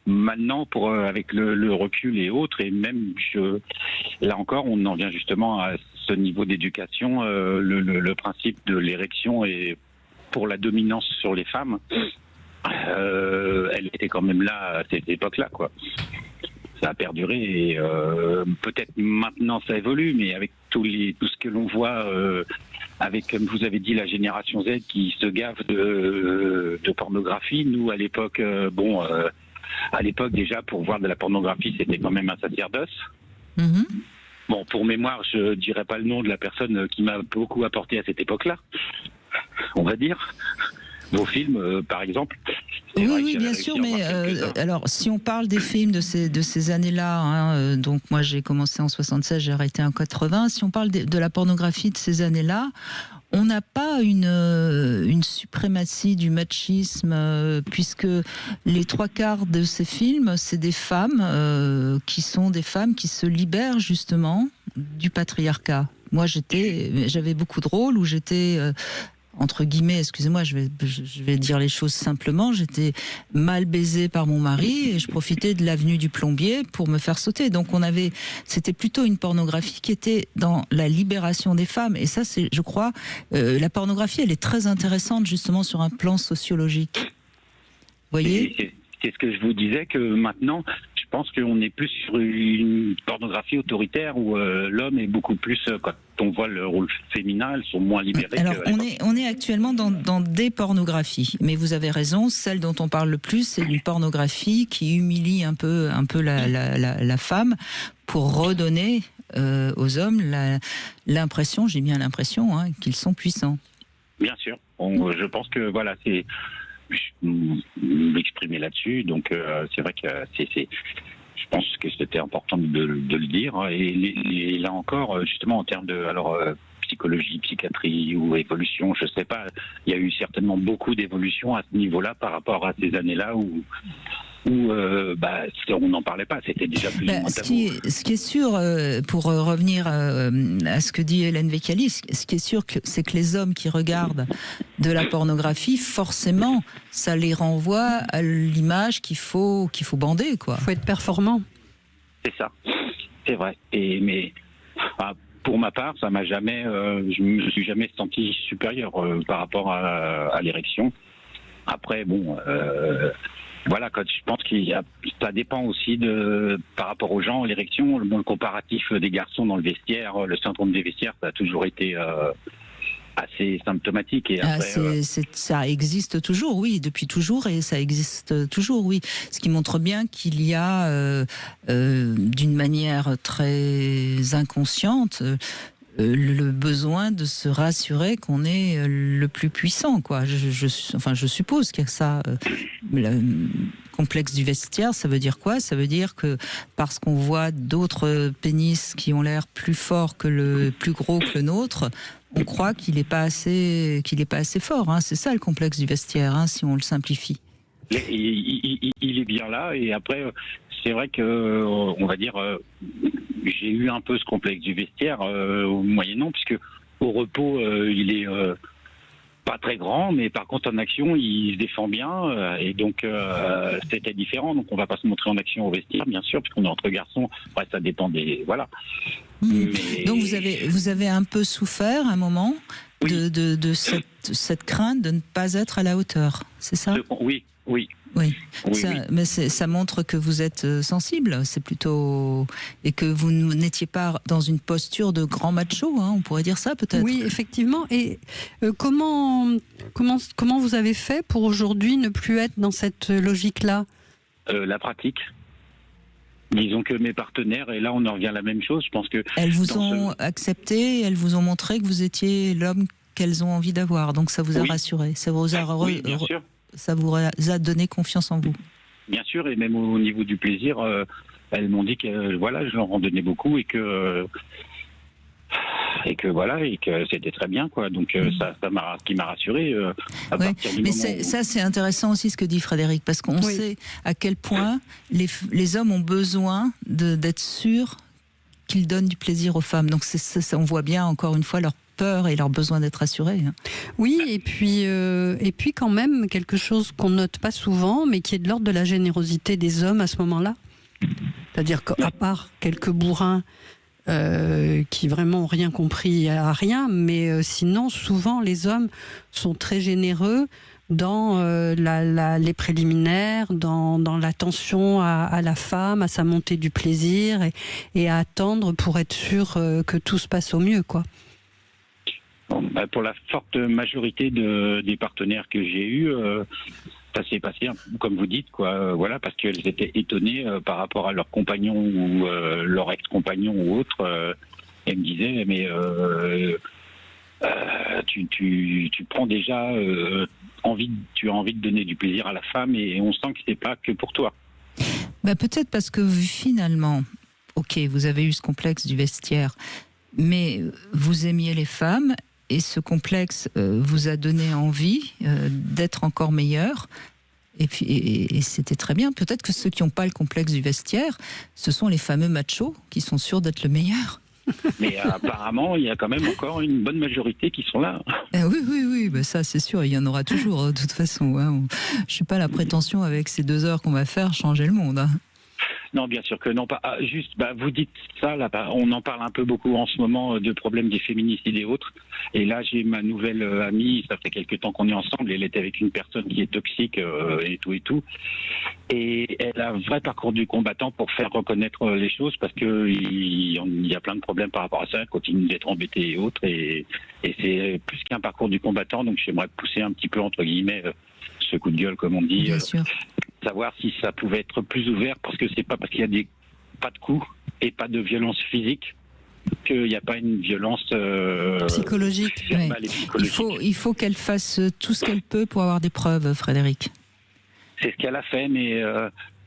Speaker 7: maintenant, avec le recul et autres, et même, là encore, on en vient justement à ce niveau d'éducation, le principe de l'érection et pour la dominance sur les femmes, elle était quand même là à cette époque-là, quoi. Ça a perduré et peut-être maintenant ça évolue, mais avec tout ce que l'on voit, avec, comme vous avez dit, la génération Z qui se gave de pornographie. Nous, à l'époque, à l'époque déjà, pour voir de la pornographie, c'était quand même un sacerdoce.
Speaker 4: Mm-hmm.
Speaker 7: Bon, pour mémoire, je dirais pas le nom de la personne qui m'a beaucoup apporté à cette époque-là, on va dire. Vos films, par exemple.
Speaker 4: Oui, bien sûr, mais alors, si on parle des films de ces années-là, hein, donc moi j'ai commencé en 76, j'ai arrêté en 80, si on parle de la pornographie de ces années-là, on n'a pas une suprématie du machisme, puisque les 3/4 de ces films, c'est des femmes qui sont des femmes qui se libèrent justement du patriarcat. Moi, j'avais beaucoup de rôles où j'étais... entre guillemets, excusez-moi, je vais dire les choses simplement, j'étais mal baisée par mon mari et je profitais de l'avenue du Plombier pour me faire sauter. Donc c'était plutôt une pornographie qui était dans la libération des femmes. Et ça, je crois, la pornographie, elle est très intéressante justement sur un plan sociologique. Vous voyez ?
Speaker 7: C'est ce que je vous disais, que maintenant, je pense qu'on est plus sur une pornographie autoritaire où l'homme est beaucoup plus, quand on voit le rôle féminin, elles sont moins libérées.
Speaker 4: Alors, on est actuellement dans des pornographies, mais vous avez raison, celle dont on parle le plus, c'est une pornographie qui humilie un peu la femme pour redonner aux hommes l'impression, j'ai bien l'impression, hein, qu'ils sont puissants.
Speaker 7: Bien sûr. Je pense que voilà, c'est m'exprimer là-dessus. Donc c'est vrai que je pense que c'était important de le dire. Et là encore, justement, en termes de psychologie, psychiatrie ou évolution, je sais pas, il y a eu certainement beaucoup d'évolution à ce niveau-là par rapport à ces années-là où on n'en parlait pas, c'était déjà plus ou moins tabou.
Speaker 4: Ce qui est sûr, pour revenir à ce que dit Hélène Vecchiali, ce qui est sûr, c'est que les hommes qui regardent de la pornographie, forcément, ça les renvoie à l'image qu'il faut bander, quoi.
Speaker 6: Il faut être performant.
Speaker 7: C'est ça, c'est vrai. Pour ma part, ça m'a jamais, je me suis jamais senti supérieur par rapport à l'érection. Après, bon. Voilà, je pense ça dépend aussi par rapport aux gens, l'érection, le comparatif des garçons dans le vestiaire, le syndrome des vestiaires, ça a toujours été assez symptomatique. Et après,
Speaker 4: ça existe toujours, oui, depuis toujours, et ça existe toujours, oui. Ce qui montre bien qu'il y a, d'une manière très inconsciente, le besoin de se rassurer qu'on est le plus puissant, quoi. Je suppose qu'il y a ça. Le complexe du vestiaire, ça veut dire quoi? Ça veut dire que parce qu'on voit d'autres pénis qui ont l'air plus forts plus gros que le nôtre, on croit qu'il n'est pas assez fort. Hein. C'est ça le complexe du vestiaire, hein, si on le simplifie.
Speaker 7: Il est bien là, et après, c'est vrai que, on va dire, j'ai eu un peu ce complexe du vestiaire moyennant, puisque au repos, il est pas très grand, mais par contre en action, il se défend bien, et donc c'était différent. Donc on va pas se montrer en action au vestiaire, bien sûr, puisqu'on est entre garçons. Après, ça dépend des voilà. Mais...
Speaker 4: Donc vous avez un peu souffert à un moment de cette crainte de ne pas être à la hauteur, c'est ça?
Speaker 7: Oui.
Speaker 4: Mais ça montre que vous êtes sensible, c'est plutôt, et que vous n'étiez pas dans une posture de grand macho, hein, on pourrait dire ça peut-être.
Speaker 6: Oui, effectivement. Et comment vous avez fait pour aujourd'hui ne plus être dans cette logique-là?
Speaker 7: La pratique. Disons que mes partenaires, et là on en revient à la même chose, je pense que...
Speaker 4: Elles vous ont accepté, elles vous ont montré que vous étiez l'homme qu'elles ont envie d'avoir, donc ça vous a rassuré, ça vous a
Speaker 7: bien sûr.
Speaker 4: Ça vous a donné confiance en vous.
Speaker 7: Bien sûr, et même au niveau du plaisir, elles m'ont dit que voilà, je leur en donnais beaucoup et que c'était très bien, quoi. Donc ça qui m'a rassuré. À partir du moment où...
Speaker 4: ça c'est intéressant aussi ce que dit Frédéric, parce qu'on sait à quel point les hommes ont besoin d'être sûrs qu'ils donnent du plaisir aux femmes. Donc on voit bien encore une fois leur peur et leur besoin d'être assurés.
Speaker 6: Oui, et puis quand même quelque chose qu'on note pas souvent, mais qui est de l'ordre de la générosité des hommes à ce moment-là. C'est-à-dire qu'à part quelques bourrins qui vraiment n'ont rien compris à rien, mais sinon souvent les hommes sont très généreux dans les préliminaires, dans l'attention à la femme, à sa montée du plaisir, et à attendre pour être sûr que tout se passe au mieux, quoi.
Speaker 7: Pour la forte majorité des partenaires que j'ai eus, ça s'est passé comme vous dites, quoi. Voilà, parce qu'elles étaient étonnées par rapport à leur compagnon ou leur ex-compagnon ou autre. Elles me disaient, mais tu prends déjà tu as envie de donner du plaisir à la femme, et on sent que c'est pas que pour toi.
Speaker 4: Peut-être parce que finalement, ok, vous avez eu ce complexe du vestiaire, mais vous aimiez les femmes. Et ce complexe vous a donné envie d'être encore meilleur. Et puis, et c'était très bien. Peut-être que ceux qui n'ont pas le complexe du vestiaire, ce sont les fameux machos qui sont sûrs d'être le meilleur.
Speaker 7: Mais apparemment, il y a quand même encore une bonne majorité qui sont là.
Speaker 4: Oui, ça c'est sûr, il y en aura toujours de toute façon. Hein. Je n'ai pas la prétention avec ces 2 heures qu'on va faire changer le monde. Hein.
Speaker 7: Non, bien sûr que non. Pas. Juste, vous dites ça, là, on en parle un peu beaucoup en ce moment de problèmes des féminicides et autres. Et là, j'ai ma nouvelle amie, ça fait quelques temps qu'on est ensemble, elle était avec une personne qui est toxique et tout. Et elle a un vrai parcours du combattant pour faire reconnaître les choses, parce qu'il y a plein de problèmes par rapport à ça, elle continue d'être embêtée et autres. Et c'est plus qu'un parcours du combattant, donc j'aimerais pousser un petit peu, entre guillemets, ce coup de gueule, comme on dit.
Speaker 4: Bien sûr.
Speaker 7: Savoir si ça pouvait être plus ouvert, parce que c'est pas parce qu'il y a pas de coups et pas de violence physique qu'il n'y a pas une violence
Speaker 6: Psychologique.
Speaker 7: verbale et psychologique.
Speaker 4: Il faut qu'elle fasse tout ce qu'elle peut pour avoir des preuves, Frédéric.
Speaker 7: C'est ce qu'elle a fait, mais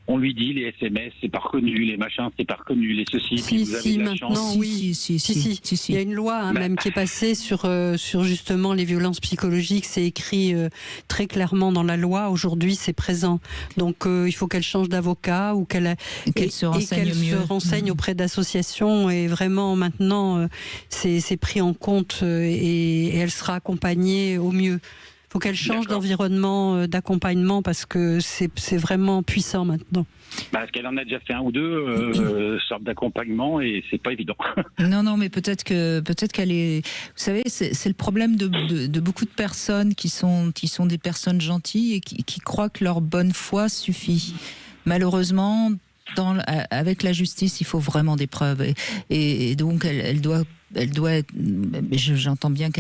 Speaker 7: on lui dit les SMS, c'est pas reconnu, les machins, c'est pas reconnu, les ceci.
Speaker 6: Si,
Speaker 7: vous avez de la
Speaker 6: maintenant,
Speaker 7: chance.
Speaker 6: oui. Si. Il y a une loi même qui est passée sur justement les violences psychologiques. C'est écrit très clairement dans la loi. Aujourd'hui, c'est présent. Donc, il faut qu'elle change d'avocat ou qu'elle
Speaker 4: se renseigne mieux.
Speaker 6: se renseigne auprès d'associations. Et vraiment, maintenant, c'est pris en compte et elle sera accompagnée au mieux. Il faut qu'elle change d'environnement, d'accompagnement, parce que c'est vraiment puissant maintenant.
Speaker 7: Parce qu'elle en a déjà fait un ou deux sortes d'accompagnement et c'est pas évident.
Speaker 4: Non, mais peut-être qu'elle est. Vous savez, c'est le problème de beaucoup de personnes qui sont des personnes gentilles et qui croient que leur bonne foi suffit. Malheureusement, avec la justice, il faut vraiment des preuves et donc elle doit être, j'entends bien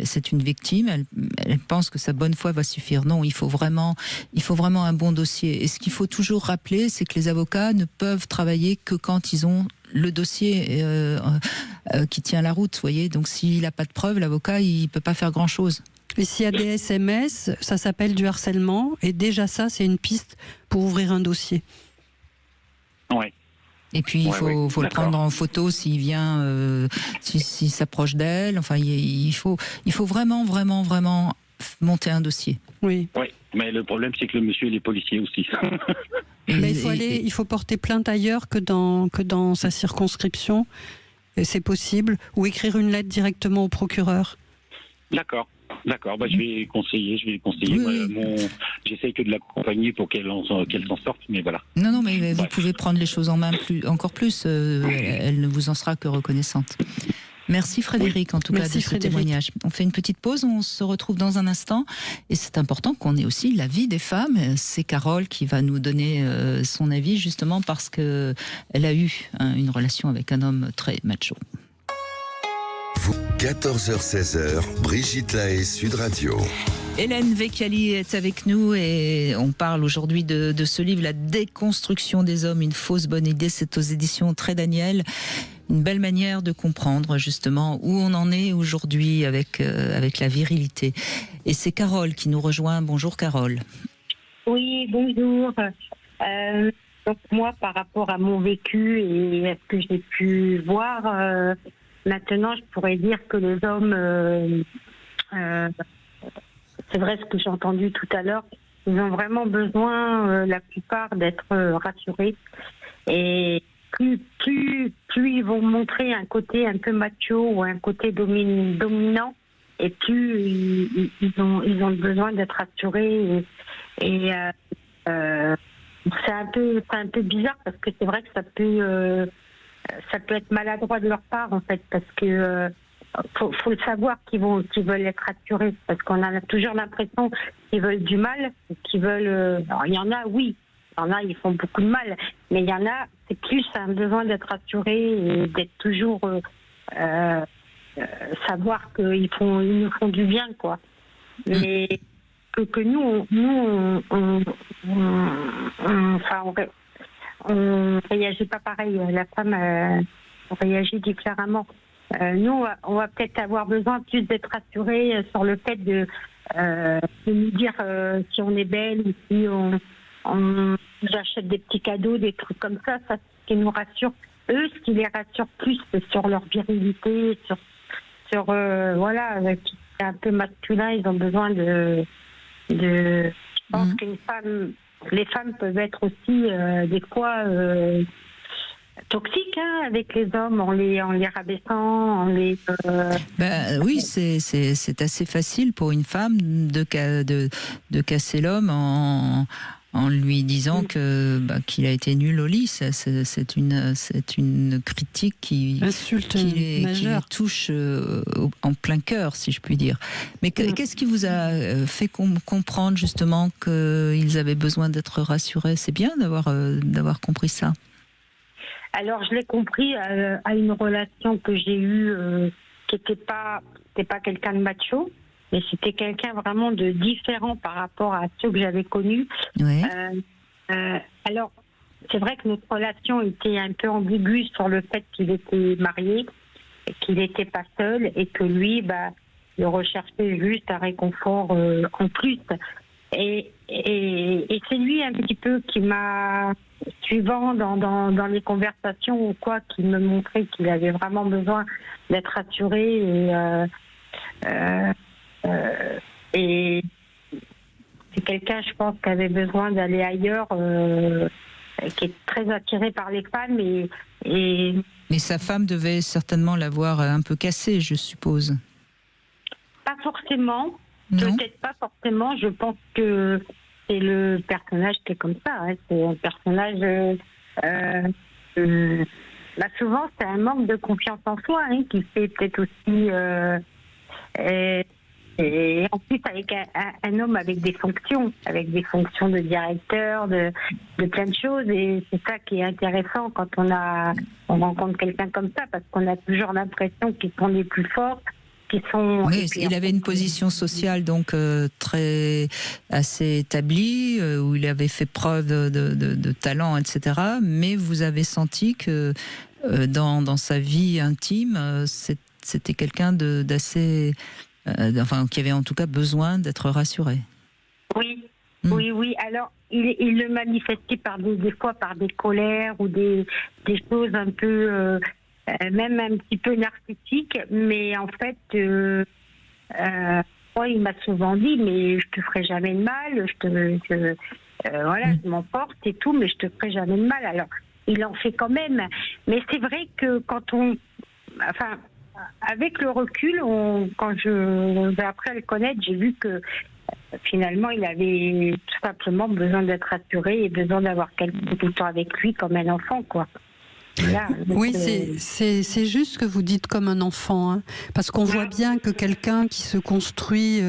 Speaker 4: c'est une victime, elle pense que sa bonne foi va suffire. Non, il faut vraiment un bon dossier. Et ce qu'il faut toujours rappeler, c'est que les avocats ne peuvent travailler que quand ils ont le dossier qui tient la route, voyez. Donc s'il n'a pas de preuves, l'avocat, il peut pas faire grand-chose.
Speaker 6: Et s'il y a des SMS, ça s'appelle du harcèlement, et déjà ça, c'est une piste pour ouvrir un dossier.
Speaker 7: Ouais.
Speaker 4: Et puis il faut le prendre en photo s'il vient, s'il s'approche d'elle. Enfin, il faut vraiment monter un dossier.
Speaker 6: Oui.
Speaker 7: Oui, mais le problème c'est que le monsieur il est policier aussi.
Speaker 6: Mais il faut porter plainte ailleurs que dans sa circonscription. Et c'est possible, ou écrire une lettre directement au procureur.
Speaker 7: D'accord. Je vais conseiller.
Speaker 4: Oui.
Speaker 7: J'essaye que de l'accompagner pour qu'elle s'en sorte, mais voilà.
Speaker 4: Non, mais vous pouvez prendre les choses en main encore plus. Elle ne vous en sera que reconnaissante. Merci Frédéric, en tout cas, de ce témoignage. On fait une petite pause, on se retrouve dans un instant. Et c'est important qu'on ait aussi l'avis des femmes. C'est Carole qui va nous donner son avis, justement parce qu'elle a eu une relation avec un homme très macho.
Speaker 1: 14h-16h, Brigitte Lahaie, Sud Radio.
Speaker 4: Hélène Vecchiali est avec nous et on parle aujourd'hui de ce livre, La déconstruction des hommes, une fausse bonne idée. C'est aux éditions Trait Daniel. Une belle manière de comprendre justement où on en est aujourd'hui avec la virilité. Et c'est Carole qui nous rejoint. Bonjour Carole.
Speaker 9: Oui, bonjour. Donc moi, par rapport à mon vécu et à ce que j'ai pu voir, maintenant je pourrais dire que les hommes, c'est vrai ce que j'ai entendu tout à l'heure, ils ont vraiment besoin, la plupart, d'être rassurés. Et plus ils vont montrer un côté un peu macho ou un côté dominant, et plus ils ont besoin d'être rassurés. Et c'est un peu bizarre, parce que c'est vrai que ça peut être maladroit de leur part, en fait, parce que faut le savoir qu'ils veulent être rassurés, parce qu'on a toujours l'impression qu'ils veulent du mal, qu'ils veulent. Alors il y en a, oui. Il y en a, ils font beaucoup de mal, mais il y en a, c'est plus un besoin d'être rassuré et d'être toujours savoir qu'ils nous font du bien, quoi. Mais que nous, on réagit pas pareil. La femme réagit différemment. Nous, on va peut-être avoir besoin plus d'être rassurés sur le fait de nous dire si on est belle ou si on nous achète des petits cadeaux, des trucs comme ça. Ça, ce qui nous rassure. Eux, ce qui les rassure plus, c'est sur leur virilité, sur voilà, c'est un peu masculin. Ils ont besoin de. Je pense les femmes peuvent être aussi des fois toxiques avec les hommes, en les rabaissant,
Speaker 4: Oui, c'est assez facile pour une femme de casser l'homme en lui disant qu'il a été nul au lit. C'est une critique qui les touche en plein cœur, si je puis dire. Mais qu'est-ce qui vous a fait comprendre justement qu'ils avaient besoin d'être rassurés? C'est bien d'avoir compris ça.
Speaker 9: Alors, je l'ai compris à une relation que j'ai eue qui n'était pas quelqu'un de macho, mais c'était quelqu'un vraiment de différent par rapport à ceux que j'avais connus.
Speaker 4: Oui.
Speaker 9: Alors, c'est vrai que notre relation était un peu ambiguë sur le fait qu'il était marié. qu'il n'était pas seul et que lui, il recherchait juste un réconfort en plus. Et c'est lui un petit peu qui m'a, suivant dans les conversations ou quoi, qui me montrait qu'il avait vraiment besoin d'être rassuré et c'est quelqu'un, je pense, qui avait besoin d'aller ailleurs, qui est très attiré par les femmes
Speaker 4: Mais sa femme devait certainement l'avoir un peu cassé, je suppose.
Speaker 9: Pas forcément.
Speaker 4: Non.
Speaker 9: Peut-être pas forcément. Je pense que c'est le personnage qui est comme ça. Hein. C'est un personnage. Souvent, c'est un manque de confiance en soi qui fait peut-être aussi. Et en plus, avec un homme avec des fonctions de directeur, de plein de choses. Et c'est ça qui est intéressant quand on rencontre quelqu'un comme ça, parce qu'on a toujours l'impression qu'ils sont les plus forts.
Speaker 4: Oui, il avait une position sociale donc assez établie, où il avait fait preuve de talent, etc. Mais vous avez senti que dans sa vie intime, c'était quelqu'un d'assez, qui avait en tout cas besoin d'être rassuré.
Speaker 9: Oui, oui. Alors, il le manifestait des fois par des colères ou des choses un peu. Même un petit peu narcissique, mais en fait, moi, il m'a souvent dit, mais je te ferai jamais de mal, je m'emporte et tout, mais je te ferai jamais de mal. Alors, il en fait quand même, mais c'est vrai que avec le recul, quand j'ai appris à le connaître, j'ai vu que finalement, il avait tout simplement besoin d'être rassuré et besoin d'avoir quelqu'un tout le temps avec lui comme un enfant, quoi. Là,
Speaker 6: oui, c'est juste ce que vous dites comme un enfant, hein, parce qu'on voit bien que quelqu'un qui se construit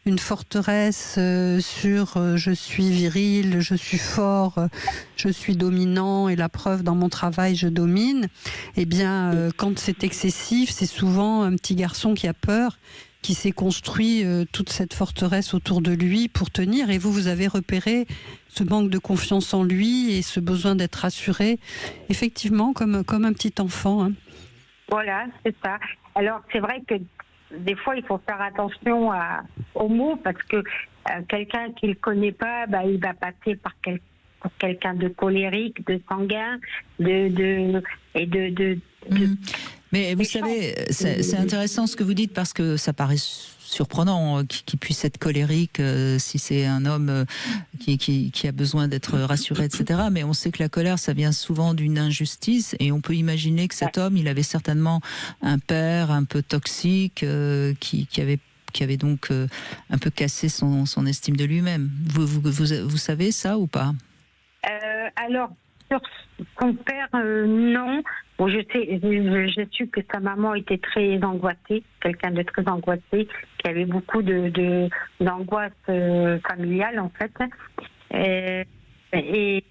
Speaker 6: une forteresse sur je suis viril, je suis fort, je suis dominant et la preuve dans mon travail je domine, eh bien quand c'est excessif, c'est souvent un petit garçon qui a peur, qui s'est construit toute cette forteresse autour de lui pour tenir, et vous avez repéré ce manque de confiance en lui et ce besoin d'être rassuré, effectivement, comme un petit enfant. Hein.
Speaker 9: Voilà, c'est ça. Alors, c'est vrai que des fois, il faut faire attention aux mots, parce que quelqu'un qui ne le connaît pas, il va passer pour quelqu'un de colérique, de sanguin,
Speaker 4: Mais vous savez, c'est intéressant ce que vous dites, parce que ça paraît surprenant qu'il puisse être colérique si c'est un homme qui a besoin d'être rassuré, etc. Mais on sait que la colère, ça vient souvent d'une injustice, et on peut imaginer que cet homme, il avait certainement un père un peu toxique qui avait donc un peu cassé son estime de lui-même. Vous savez ça ou pas?
Speaker 9: Alors, sur son père, non. Bon, j'ai su que sa maman était très angoissée, quelqu'un de très angoissé, qui avait beaucoup d'angoisse familiale, en fait. Et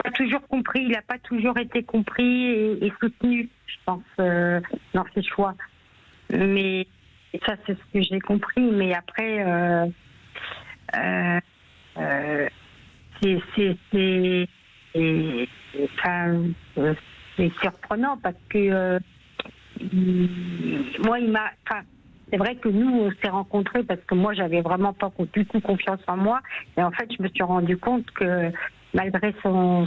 Speaker 9: pas toujours compris, il n'a pas toujours été compris et soutenu, je pense, dans ses choix. Mais ça, c'est ce que j'ai compris. Mais après, c'est surprenant, parce que moi, c'est vrai que nous, on s'est rencontrés parce que moi, j'avais vraiment pas du tout confiance en moi. Et en fait, je me suis rendu compte que malgré son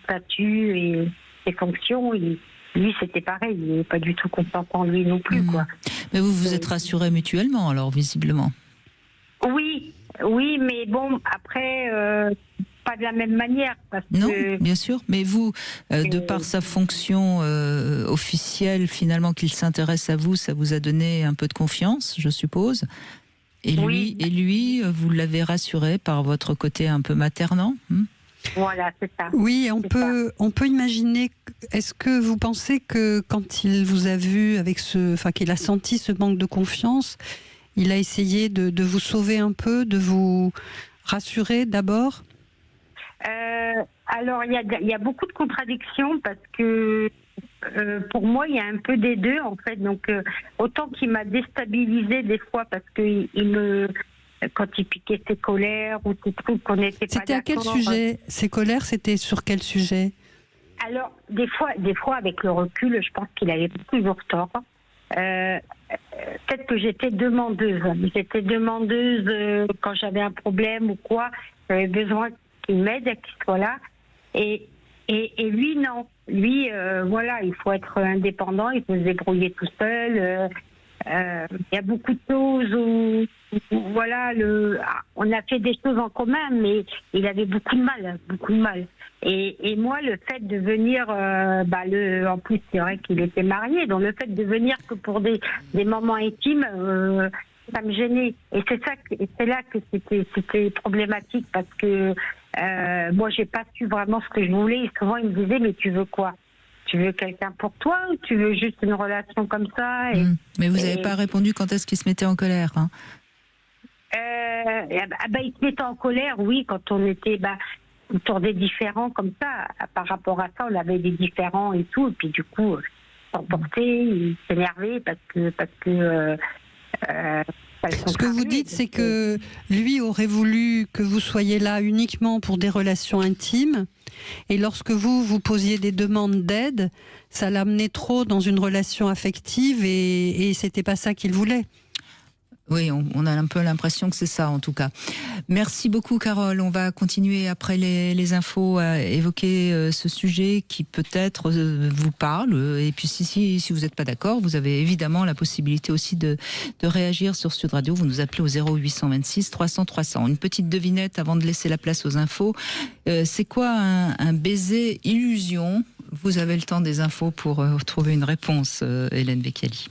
Speaker 9: statut et ses fonctions, lui, c'était pareil. Il n'avait pas du tout confiance en lui non plus, quoi.
Speaker 4: Mais vous vous êtes rassurés mutuellement, alors, visiblement.
Speaker 9: Oui, mais bon, après, pas de la même manière.
Speaker 4: Non, bien sûr. Mais vous, de par sa fonction officielle, finalement, qu'il s'intéresse à vous, ça vous a donné un peu de confiance, je suppose. Et lui, vous l'avez rassuré par votre côté un peu maternant.
Speaker 9: Voilà, c'est ça.
Speaker 6: Oui, on peut imaginer. Est-ce que vous pensez que quand il vous a vu qu'il a senti ce manque de confiance, il a essayé de vous sauver un peu, de vous rassurer d'abord?
Speaker 9: Alors, il y a beaucoup de contradictions, parce que pour moi, il y a un peu des deux, en fait. Donc, autant qu'il m'a déstabilisée des fois, parce que quand il piquait ses colères ou ses trucs qu'on n'était pas d'accord.
Speaker 6: C'était à quel sujet? Ces colères, c'était sur quel sujet?
Speaker 9: Alors, des fois, avec le recul, je pense qu'il avait toujours tort. Peut-être que j'étais demandeuse. J'étais demandeuse quand j'avais un problème ou quoi. J'avais besoin qu'il m'aide, qu'il soit là. Et lui, non. Lui, voilà, il faut être indépendant, il faut se débrouiller tout seul. Il y a beaucoup de choses où voilà, on a fait des choses en commun, mais il avait beaucoup de mal. Et moi, le fait de venir, en plus c'est vrai qu'il était marié, donc le fait de venir que pour des moments intimes, ça me gênait. Et c'est là que c'était problématique parce que moi, j'ai pas su vraiment ce que je voulais. Et souvent, il me disait, mais tu veux quoi? Tu veux quelqu'un pour toi ou tu veux juste une relation comme ça?
Speaker 4: Mais vous n'avez pas répondu quand est-ce qu'il se mettait en colère, hein?
Speaker 9: Il se mettait en colère, oui, quand on était autour des différends comme ça. Par rapport à ça, on avait des différends et tout. Et puis du coup, il s'emportait, il s'énervait parce que
Speaker 6: ce que vous dites, c'est que lui aurait voulu que vous soyez là uniquement pour des relations intimes, et lorsque vous posiez des demandes d'aide, ça l'amenait trop dans une relation affective, et c'était pas ça qu'il voulait.
Speaker 4: Oui, on a un peu l'impression que c'est ça, en tout cas. Merci beaucoup, Carole. On va continuer après les infos à évoquer ce sujet qui peut-être vous parle. Et puis, si vous n'êtes pas d'accord, vous avez évidemment la possibilité aussi de réagir sur Sud Radio. Vous nous appelez au 0826 300 300. Une petite devinette avant de laisser la place aux infos. C'est quoi un baiser illusion? Vous avez le temps des infos pour trouver une réponse, Hélène Becali.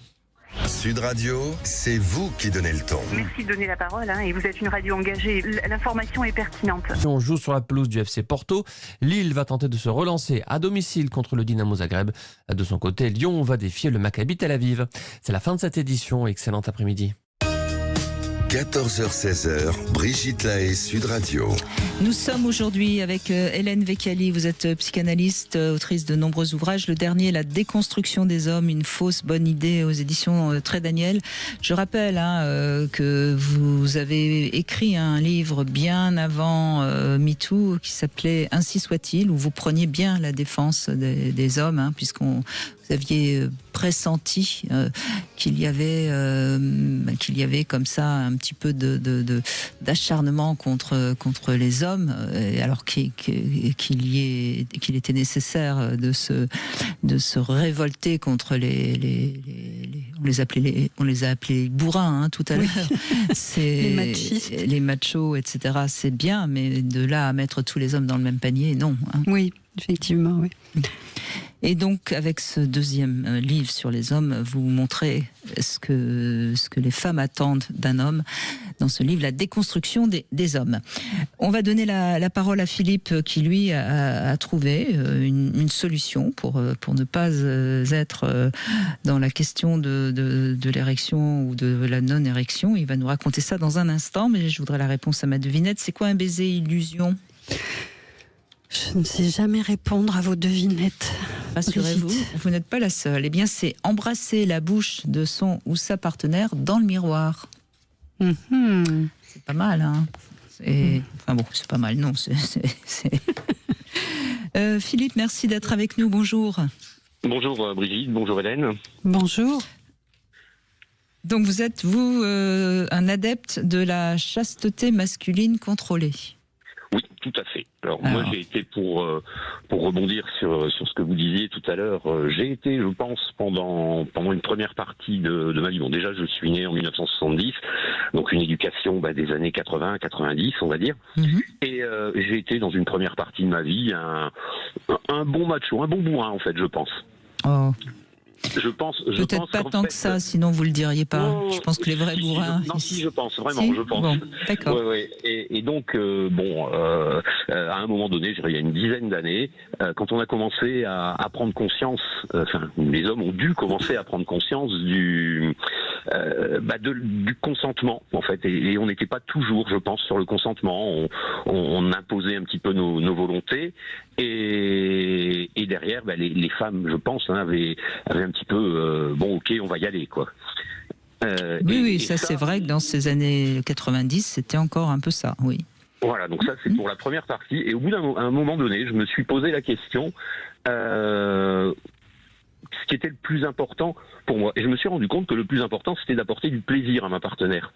Speaker 1: Sud Radio, c'est vous qui donnez le ton.
Speaker 10: Merci de donner la parole, et vous êtes une radio engagée. L'information est pertinente.
Speaker 3: On joue sur la pelouse du FC Porto. Lille va tenter de se relancer à domicile contre le Dynamo Zagreb. De son côté, Lyon va défier le Maccabi Tel Aviv. C'est la fin de cette édition. Excellent après-midi.
Speaker 1: 14h-16h, Brigitte Lahaie, Sud Radio.
Speaker 4: Nous sommes aujourd'hui avec Hélène Becali. Vous êtes psychanalyste, autrice de nombreux ouvrages. Le dernier, La déconstruction des hommes, une fausse bonne idée, aux éditions Très Daniel. Je rappelle que vous avez écrit un livre bien avant MeToo qui s'appelait Ainsi soit-il, où vous preniez bien la défense des hommes, puisqu'on vous aviez pressenti qu'il y avait comme ça un petit peu d'acharnement contre les hommes, alors qu'il était nécessaire de se révolter contre on les a appelés bourrins tout à l'heure.
Speaker 6: Les machistes,
Speaker 4: les machos, etc. C'est bien, mais de là à mettre tous les hommes dans le même panier, non.
Speaker 6: Oui, effectivement, oui.
Speaker 4: Et donc, avec ce deuxième livre sur les hommes, vous montrez ce que les femmes attendent d'un homme. Dans ce livre, La déconstruction des hommes. On va donner la parole à Philippe, qui lui a trouvé une solution pour ne pas être dans la question de l'érection ou de la non-érection. Il va nous raconter ça dans un instant, mais je voudrais la réponse à ma devinette. C'est quoi un baiser illusion ?
Speaker 6: Je ne sais jamais répondre à vos devinettes.
Speaker 4: Rassurez-vous, vous n'êtes pas la seule. Eh bien, c'est embrasser la bouche de son ou sa partenaire dans le miroir. C'est pas mal, hein. Enfin bon, c'est pas mal, non. Philippe, merci d'être avec nous. Bonjour.
Speaker 11: Bonjour Brigitte, bonjour Hélène.
Speaker 6: Bonjour.
Speaker 4: Donc vous êtes, un adepte de la chasteté masculine contrôlée.
Speaker 11: Oui, tout à fait. Alors moi j'ai été, pour rebondir sur ce que vous disiez tout à l'heure, j'ai été, je pense, pendant une première partie de ma vie. Bon, déjà je suis né en 1970, donc une éducation des années 80-90, on va dire. Et j'ai été dans une première partie de ma vie un bon macho, un bon bourrin en fait, je pense.
Speaker 4: Oh.
Speaker 11: Peut-être
Speaker 4: pas tant que ça, sinon vous le diriez pas.
Speaker 11: Non,
Speaker 4: je pense que les vrais bourrins.
Speaker 11: Si, je pense vraiment,
Speaker 4: si,
Speaker 11: je pense.
Speaker 4: Bon, d'accord.
Speaker 11: Ouais. Et donc, à un moment donné, il y a une dizaine d'années, quand on a commencé à prendre conscience, les hommes ont dû commencer à prendre conscience du consentement, en fait. Et on n'était pas toujours, je pense, sur le consentement. On imposait un petit peu nos volontés. Et derrière, les femmes, je pense, avaient un petit peu, ok, on va y aller, quoi.
Speaker 4: Oui, ça c'est vrai que dans ces années 90, c'était encore un peu ça, oui.
Speaker 11: Voilà, donc ça c'est pour la première partie. Et au bout d'un moment donné, je me suis posé la question, ce qui était le plus important pour moi. Et je me suis rendu compte que le plus important, c'était d'apporter du plaisir à ma partenaire.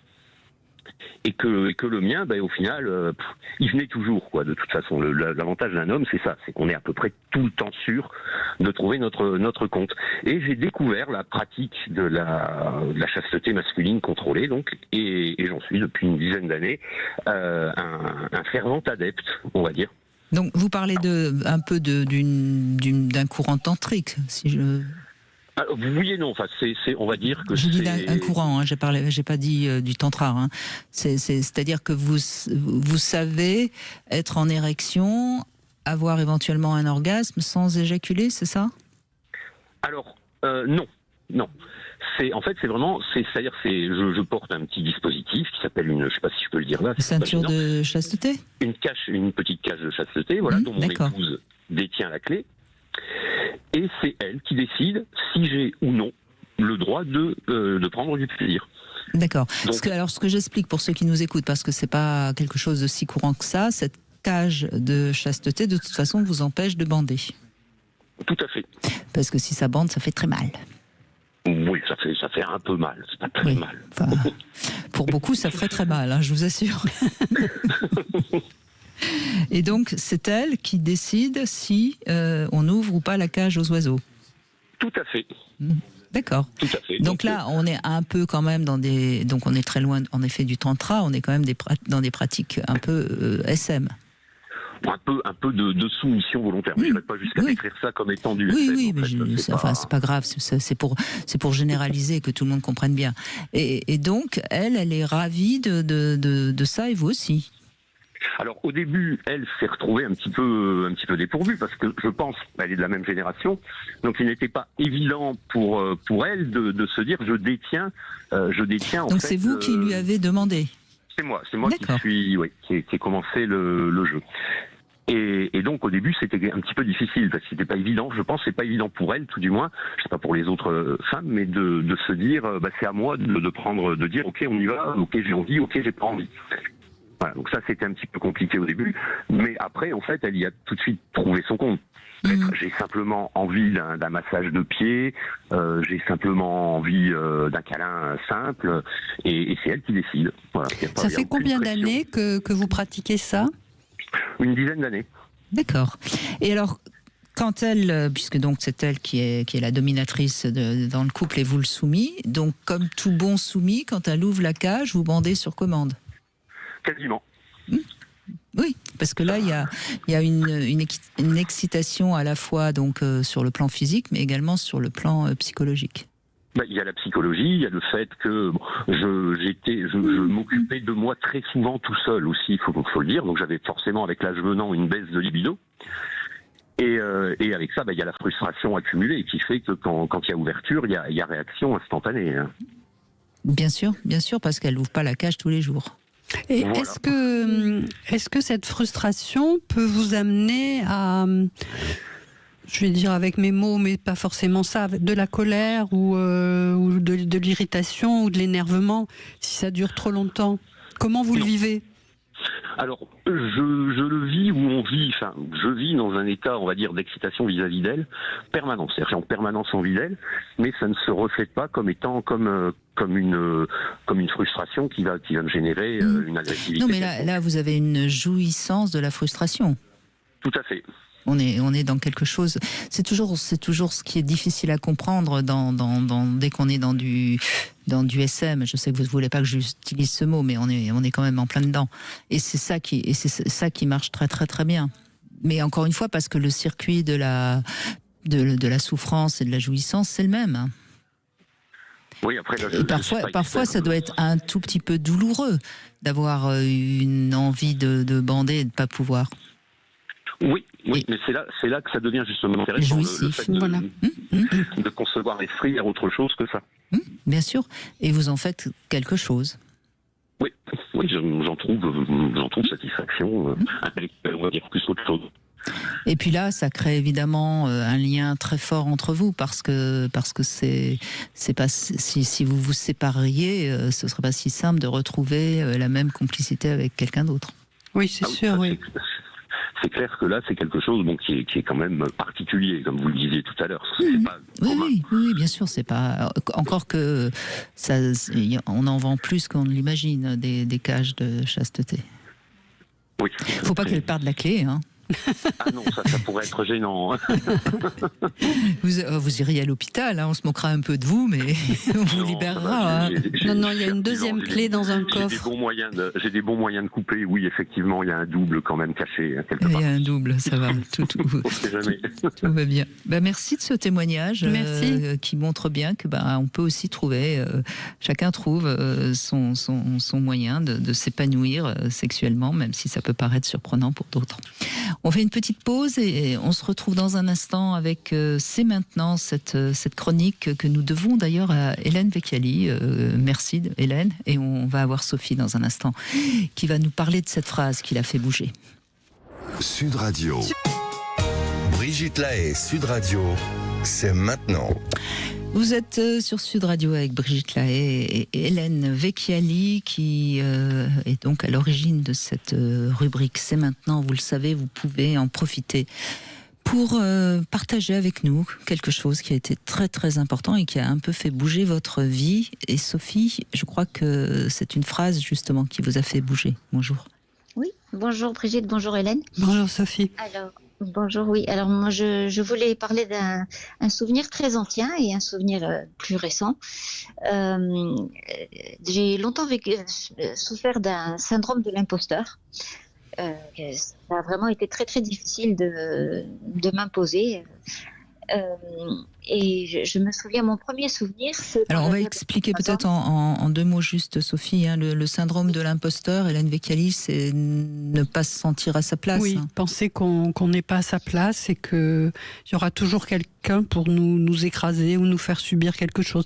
Speaker 11: Et que le mien, au final, il venait toujours, quoi. De toute façon, l'avantage d'un homme, c'est ça, c'est qu'on est à peu près tout le temps sûr de trouver notre compte. Et j'ai découvert la pratique de la chasteté masculine contrôlée, donc, et j'en suis depuis une dizaine d'années un fervent adepte, on va dire.
Speaker 4: Donc vous parlez un peu d'un courant tantrique, si je...
Speaker 11: Alors, oui et non, enfin, on va dire que
Speaker 4: je dis un courant, hein, j'ai pas dit du tantra. Hein. C'est-à-dire que vous savez être en érection, avoir éventuellement un orgasme sans éjaculer, c'est ça?
Speaker 11: Alors, non. C'est-à-dire, je porte un petit dispositif qui s'appelle je sais pas si je peux le dire là.
Speaker 4: Une ceinture de chasteté?
Speaker 11: Une petite cage de chasteté, voilà, dont mon épouse détient la clé. Et c'est elle qui décide si j'ai ou non le droit de prendre du plaisir.
Speaker 4: D'accord. Alors, ce que j'explique pour ceux qui nous écoutent, parce que c'est pas quelque chose de si courant que ça, cette cage de chasteté, de toute façon, vous empêche de bander.
Speaker 11: Tout à fait.
Speaker 4: Parce que si ça bande, ça fait très mal.
Speaker 11: Oui, ça fait un peu mal. C'est pas très mal.
Speaker 4: Enfin, pour beaucoup, ça ferait très mal, hein, je vous assure. Et donc, c'est elle qui décide si on ouvre ou pas la cage aux oiseaux.
Speaker 11: Tout à fait.
Speaker 4: D'accord.
Speaker 11: Tout à fait.
Speaker 4: Donc là, on est un peu quand même donc on est très loin, en effet, du tantra. On est quand même dans des pratiques un peu SM.
Speaker 11: Un peu de soumission volontaire. Je n'irai pas jusqu'à décrire ça comme étant du SM.
Speaker 4: Oui, mais c'est pas grave. C'est pour généraliser, que tout le monde comprenne bien. Et donc, elle est ravie de ça, et vous aussi.
Speaker 11: Alors au début, elle s'est retrouvée un petit peu dépourvue parce que je pense qu'elle est de la même génération, donc il n'était pas évident pour elle de se dire je détiens.
Speaker 4: Donc c'est vous qui lui avez demandé.
Speaker 11: C'est moi qui ai commencé le jeu. Et donc au début c'était un petit peu difficile parce que c'était pas évident. Je pense que c'est pas évident pour elle, tout du moins. Je sais pas pour les autres femmes, mais de se dire c'est à moi de dire ok on y va, ok j'ai envie, ok j'ai pas envie. Voilà, donc ça c'était un petit peu compliqué au début, mais après en fait elle y a tout de suite trouvé son compte. J'ai simplement envie d'un massage de pied, j'ai simplement envie d'un câlin simple, et c'est elle qui décide. Voilà,
Speaker 6: ça fait combien d'années que vous pratiquez ça?
Speaker 11: Une dizaine d'années.
Speaker 4: D'accord. Et alors, quand elle, puisque donc c'est elle qui est la dominatrice dans le couple et vous le soumis, donc comme tout bon soumis, quand elle ouvre la cage, vous bandez sur commande?
Speaker 11: Quasiment.
Speaker 4: Oui, parce que là, il y a une excitation à la fois donc sur le plan physique, mais également sur le plan psychologique.
Speaker 11: Il y a la psychologie, il y a le fait que je m'occupais de moi très souvent tout seul aussi, il faut le dire. Donc j'avais forcément, avec l'âge venant, une baisse de libido. Et avec ça, il y a la frustration accumulée qui fait que quand il y a ouverture, il y a réaction instantanée.
Speaker 4: Bien sûr, parce qu'elle n'ouvre pas la cage tous les jours.
Speaker 6: Et voilà. Est-ce que cette frustration peut vous amener à, je vais dire avec mes mots, mais pas forcément ça, de la colère ou de l'irritation ou de l'énervement, si ça dure trop longtemps? Comment vous le vivez?
Speaker 11: Alors, je le vis où on vit, enfin, je vis dans un état, on va dire, d'excitation vis-à-vis d'elle, permanente. C'est-à-dire, j'ai en permanence envie d'elle, mais ça ne se reflète pas comme étant comme une frustration qui va me générer une agressivité.
Speaker 4: Non, mais là, vous avez une jouissance de la frustration.
Speaker 11: Tout à fait.
Speaker 4: On est dans quelque chose. C'est toujours ce qui est difficile à comprendre dès qu'on est dans du SM. Je sais que vous ne voulez pas que j'utilise ce mot, mais on est quand même en plein dedans. Et c'est ça qui marche très très très bien. Mais encore une fois, parce que le circuit de la souffrance et de la jouissance, c'est le même.
Speaker 11: Oui, après, là,
Speaker 4: et parfois ça doit être un tout petit peu douloureux d'avoir une envie de bander et de ne pas pouvoir.
Speaker 11: Oui, mais c'est là que ça devient justement intéressant, le fait de concevoir l'esprit vers autre chose que ça.
Speaker 4: Bien sûr, et vous en faites quelque chose.
Speaker 11: Oui, j'en trouve satisfaction, on va dire plus autre chose.
Speaker 4: Et puis là, ça crée évidemment un lien très fort entre vous parce que c'est pas si vous vous sépariez, ce serait pas si simple de retrouver la même complicité avec quelqu'un d'autre.
Speaker 6: Oui, c'est sûr, oui.
Speaker 11: C'est clair que là, c'est quelque chose qui est quand même particulier, comme vous le disiez tout à l'heure. C'est pas commun.
Speaker 4: Oui, bien sûr, c'est pas encore que ça. On en vend plus qu'on ne l'imagine des cages de chasteté.
Speaker 11: Oui.
Speaker 4: Faut pas qu'elle perde la clé, hein.
Speaker 11: Ah non, ça pourrait être gênant.
Speaker 4: Vous iriez à l'hôpital, hein, on se moquera un peu de vous, mais on vous libérera.
Speaker 6: Non, il y a une deuxième clé dans un coffre.
Speaker 11: J'ai des bons moyens de couper. Oui, effectivement, il y a un double quand même caché quelque part.
Speaker 4: Il y a un double, ça va. Tout va bien. Merci de ce témoignage.
Speaker 6: Merci.
Speaker 4: Qui montre bien que on peut aussi trouver, chacun trouve son moyen de s'épanouir sexuellement, même si ça peut paraître surprenant pour d'autres. On fait une petite pause et on se retrouve dans un instant avec C'est maintenant, cette chronique que nous devons d'ailleurs à Hélène Vecchiali. Merci Hélène. Et on va avoir Sophie dans un instant qui va nous parler de cette phrase qui l'a fait bouger.
Speaker 1: Sud Radio. Brigitte Lahaie, Sud Radio, c'est maintenant.
Speaker 4: Vous êtes sur Sud Radio avec Brigitte Lahaie et Hélène Vecchiali qui est donc à l'origine de cette rubrique C'est maintenant. Vous le savez, vous pouvez en profiter pour partager avec nous quelque chose qui a été très très important et qui a un peu fait bouger votre vie. Et Sophie, je crois que c'est une phrase justement qui vous a fait bouger. Bonjour.
Speaker 12: Oui, bonjour Brigitte, bonjour Hélène.
Speaker 6: Bonjour Sophie.
Speaker 12: Alors, bonjour, oui. Alors moi, je voulais parler d'un souvenir très ancien et un souvenir plus récent. J'ai longtemps souffert d'un syndrome de l'imposteur. Ça a vraiment été très très difficile de m'imposer. Et je me souviens, mon premier souvenir, c'est...
Speaker 4: Alors on va expliquer peut-être en deux mots juste, Sophie, hein, le syndrome de l'imposteur. Hélène Vecchiali, c'est ne pas se sentir à sa place.
Speaker 6: Oui, penser qu'on n'est pas à sa place et qu'il y aura toujours quelqu'un pour nous écraser ou nous faire subir quelque chose.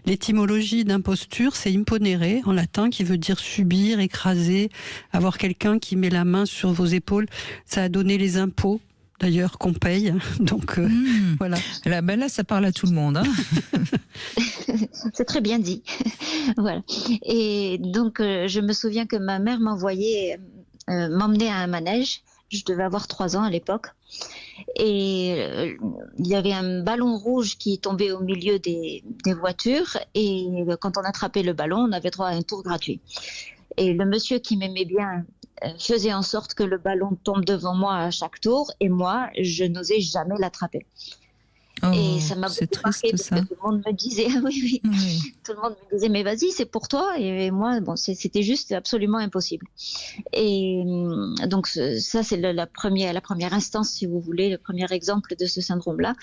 Speaker 6: L'étymologie d'imposture, c'est imponere en latin, qui veut dire subir, écraser, avoir quelqu'un qui met la main sur vos épaules. Ça a donné les impôts, d'ailleurs, qu'on paye. Donc, voilà.
Speaker 4: Là, ça parle à tout le monde. Hein.
Speaker 12: C'est très bien dit. Voilà. Et donc, je me souviens que ma mère m'emmenait à un manège. Je devais avoir 3 ans à l'époque. Et il y avait un ballon rouge qui tombait au milieu des voitures. Et quand on attrapait le ballon, on avait droit à un tour gratuit. Et le monsieur qui m'aimait bien faisait en sorte que le ballon tombe devant moi à chaque tour, et moi, je n'osais jamais l'attraper.
Speaker 4: Oh,
Speaker 12: et ça m'a beaucoup marqué parce que tout le monde me disait, oui, tout le monde me disait, mais vas-y, c'est pour toi. Et moi, c'était juste absolument impossible. Et donc ça, c'est la première instance, si vous voulez, le premier exemple de ce syndrome-là.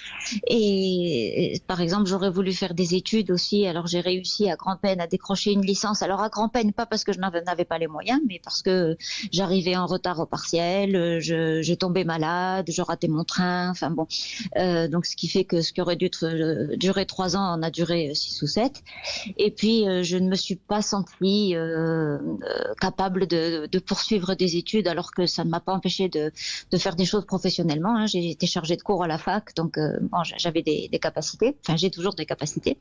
Speaker 12: Et par exemple, j'aurais voulu faire des études aussi. Alors j'ai réussi à grand-peine à décrocher une licence. Alors à grand-peine, pas parce que je n'avais pas les moyens, mais parce que j'arrivais en retard au partiel, je tombais malade, je ratais mon train. Enfin bon, donc ce qui fait que ce qui aurait dû durer 3 ans en a duré 6 ou 7. Et puis, je ne me suis pas sentie capable de poursuivre des études, alors que ça ne m'a pas empêché de faire des choses professionnellement. Hein. J'ai été chargée de cours à la fac, donc j'avais des capacités. Enfin, j'ai toujours des capacités.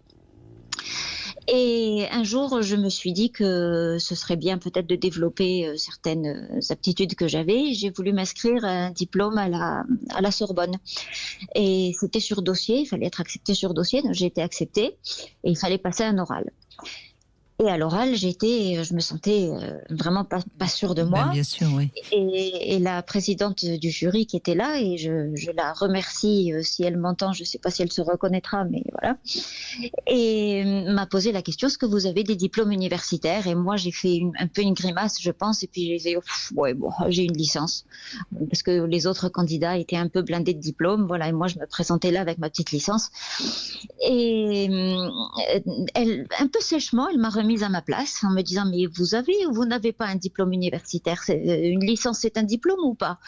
Speaker 12: Et un jour, je me suis dit que ce serait bien peut-être de développer certaines aptitudes que j'avais. J'ai voulu m'inscrire à un diplôme à la Sorbonne. Et c'était sur dossier, il fallait être accepté sur dossier, donc j'ai été acceptée et il fallait passer un oral. Et à l'oral, je me sentais vraiment pas sûre de moi.
Speaker 4: Bien sûr, oui.
Speaker 12: Et la présidente du jury qui était là, et je la remercie si elle m'entend, je ne sais pas si elle se reconnaîtra, mais voilà. Et m'a posé la question, est-ce que vous avez des diplômes universitaires? Et moi, j'ai fait un peu une grimace, je pense, et puis j'ai fait, j'ai une licence. Parce que les autres candidats étaient un peu blindés de diplômes, voilà, et moi, je me présentais là avec ma petite licence. Et elle, un peu sèchement, elle m'a remis à ma place en me disant, mais vous avez ou vous n'avez pas un diplôme universitaire? Une licence, c'est un diplôme ou pas?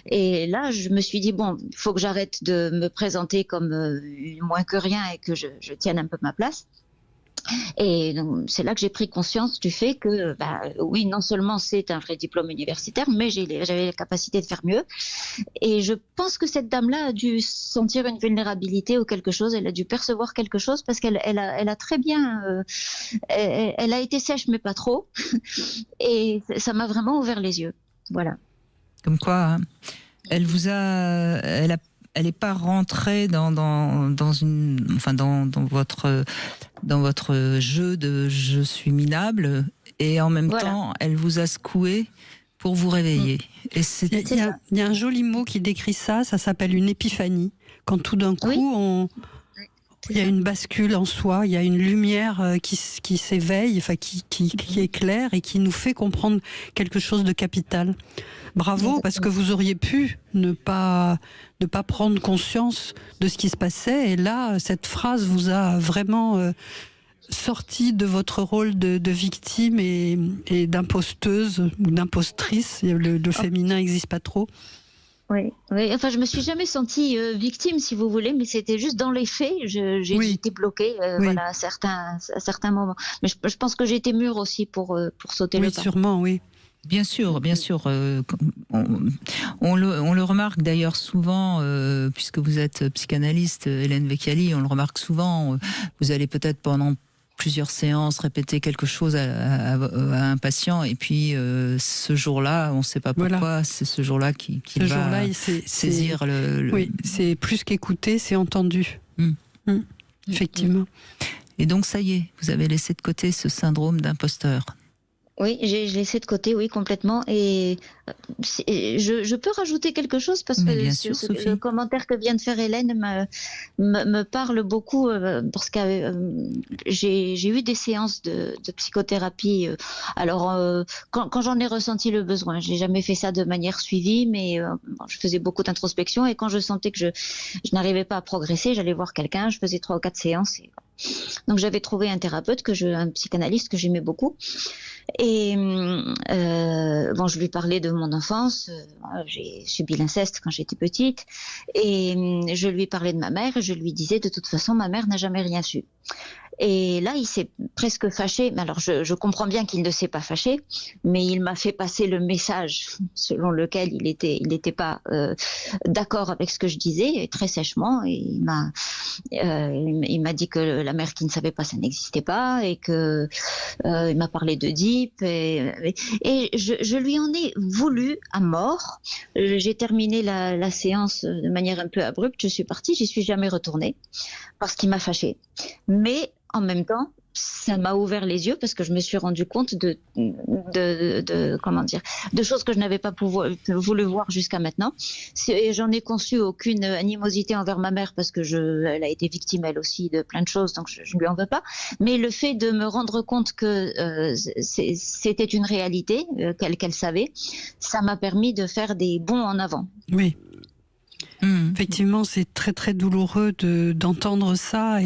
Speaker 12: Et là, je me suis dit, bon, il faut que j'arrête de me présenter comme moins que rien et que je tienne un peu ma place. Et donc, c'est là que j'ai pris conscience du fait que, oui, non seulement c'est un vrai diplôme universitaire, mais j'avais la capacité de faire mieux. Et je pense que cette dame-là a dû sentir une vulnérabilité ou quelque chose, elle a dû percevoir quelque chose, parce qu'elle a très bien... elle a été sèche, mais pas trop. Et ça m'a vraiment ouvert les yeux. Voilà.
Speaker 4: Comme quoi, hein, elle n'est pas rentrée dans votre jeu de je suis minable, et en même temps, elle vous a secoué pour vous réveiller. Et
Speaker 6: il y a un joli mot qui décrit ça s'appelle une épiphanie. Quand tout d'un coup, il y a une bascule en soi, il y a une lumière qui s'éveille, enfin qui éclaire et qui nous fait comprendre quelque chose de capital. Bravo, parce que vous auriez pu ne pas prendre conscience de ce qui se passait. Et là, cette phrase vous a vraiment sorti de votre rôle de victime et d'imposteuse ou d'impostrice. Le féminin n'existe pas trop.
Speaker 12: Oui. Enfin, je me suis jamais sentie victime, si vous voulez, mais c'était juste dans les faits. J'ai été bloquée, voilà, à certains moments. Mais je pense que j'étais mûre aussi pour sauter le pas.
Speaker 6: Oui, sûrement, oui.
Speaker 4: Bien sûr. On le remarque d'ailleurs souvent, puisque vous êtes psychanalyste, Hélène Vecchiali, on le remarque souvent. Vous allez peut-être pendant plusieurs séances répéter quelque chose à un patient, et puis ce jour-là, on ne sait pas pourquoi, c'est ce jour-là qu'il va saisir le...
Speaker 6: Oui, c'est plus qu'écouter, c'est entendu. Effectivement.
Speaker 4: Et donc ça y est, vous avez laissé de côté ce syndrome d'imposteur.
Speaker 12: Oui, j'ai laissé de côté, oui, complètement. Et je peux rajouter quelque chose parce que le commentaire que vient de faire Hélène me parle beaucoup parce que j'ai eu des séances de psychothérapie. Alors, quand j'en ai ressenti le besoin, j'ai jamais fait ça de manière suivie, mais je faisais beaucoup d'introspection, et quand je sentais que je n'arrivais pas à progresser, j'allais voir quelqu'un, je faisais 3 ou 4 séances. Donc j'avais trouvé un thérapeute, un psychanalyste que j'aimais beaucoup. Et je lui parlais de mon enfance. J'ai subi l'inceste quand j'étais petite, et je lui parlais de ma mère, et je lui disais de toute façon ma mère n'a jamais rien su. Et là, il s'est presque fâché. Alors, je comprends bien qu'il ne s'est pas fâché, mais il m'a fait passer le message selon lequel il n'était pas d'accord avec ce que je disais, très sèchement. Et il m'a dit que la mère qui ne savait pas, ça n'existait pas, et que il m'a parlé d'Oedipe. Et je lui en ai voulu à mort. J'ai terminé la séance de manière un peu abrupte. Je suis partie, j'y suis jamais retournée parce qu'il m'a fâchée. Mais en même temps, ça m'a ouvert les yeux parce que je me suis rendu compte de choses que je n'avais pas voulu voir jusqu'à maintenant. Et j'en ai conçu aucune animosité envers ma mère parce que elle a été victime elle aussi de plein de choses, donc je ne lui en veux pas. Mais le fait de me rendre compte que c'était une réalité qu'elle savait, ça m'a permis de faire des bonds en avant.
Speaker 6: Oui. Effectivement, c'est très très douloureux d'entendre ça,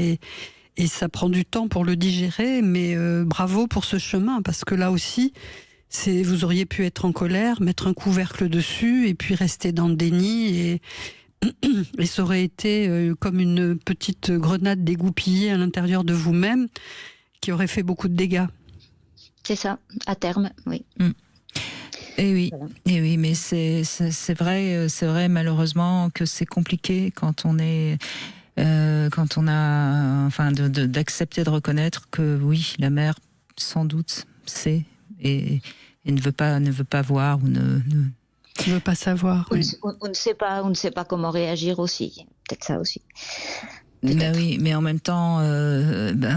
Speaker 6: et ça prend du temps pour le digérer, mais bravo pour ce chemin, parce que là aussi, vous auriez pu être en colère, mettre un couvercle dessus, et puis rester dans le déni, et ça aurait été comme une petite grenade dégoupillée à l'intérieur de vous-même, qui aurait fait beaucoup de dégâts.
Speaker 12: C'est ça, à terme, oui.
Speaker 4: Et oui, voilà. Et oui, mais c'est vrai malheureusement que c'est compliqué quand on est... quand on a, d'accepter de reconnaître que oui, la mère sans doute sait et ne veut pas voir ou ne
Speaker 6: veut pas savoir.
Speaker 12: On ne sait pas comment réagir aussi. Peut-être ça aussi.
Speaker 4: Ben oui, mais en même temps,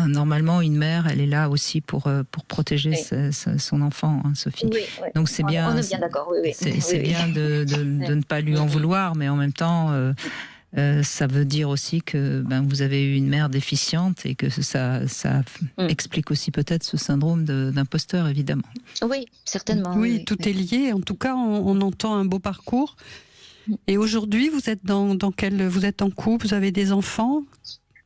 Speaker 4: normalement, une mère, elle est là aussi pour protéger son enfant, hein, Sophie. Oui, oui. Donc c'est bien.
Speaker 12: On est bien d'accord. Oui, oui.
Speaker 4: C'est bien de ne pas lui en vouloir, mais en même temps. Ça veut dire aussi que vous avez eu une mère déficiente et que ça explique aussi peut-être ce syndrome d'imposteur, évidemment.
Speaker 12: Oui, certainement.
Speaker 6: Oui, tout est lié. En tout cas, on entend un beau parcours. Et aujourd'hui, vous êtes vous êtes en couple, vous avez des enfants ?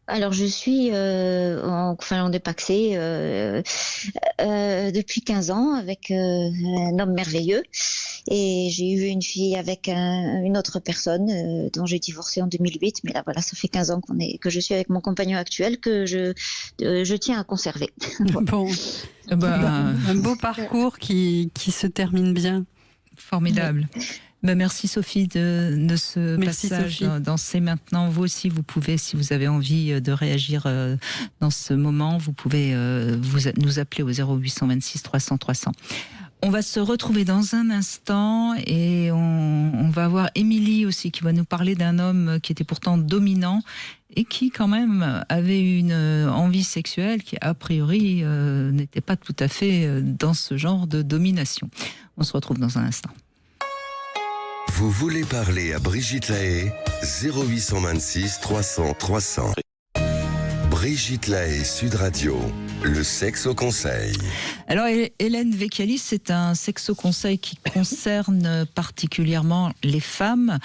Speaker 12: Alors, je suis en dépaxé depuis 15 ans avec un homme merveilleux. Et j'ai eu une fille avec une autre personne dont j'ai divorcé en 2008. Mais là, voilà, ça fait 15 ans que je suis avec mon compagnon actuel que je tiens à conserver.
Speaker 6: Bon, un beau parcours qui se termine bien.
Speaker 4: Formidable. Merci Sophie de ce passage dans C'est maintenant. Vous aussi, vous pouvez, si vous avez envie de réagir dans ce moment, vous pouvez nous appeler au 0826 300 300. On va se retrouver dans un instant et on va avoir Émilie aussi qui va nous parler d'un homme qui était pourtant dominant et qui quand même avait une envie sexuelle qui a priori n'était pas tout à fait dans ce genre de domination. On se retrouve dans un instant.
Speaker 1: Vous voulez parler à Brigitte Lahaie, 0826 300 300. Brigitte Lahaie, Sud Radio, le sexe au conseil.
Speaker 4: Alors Hélène Vecchiali, c'est un sexe au conseil qui concerne particulièrement les femmes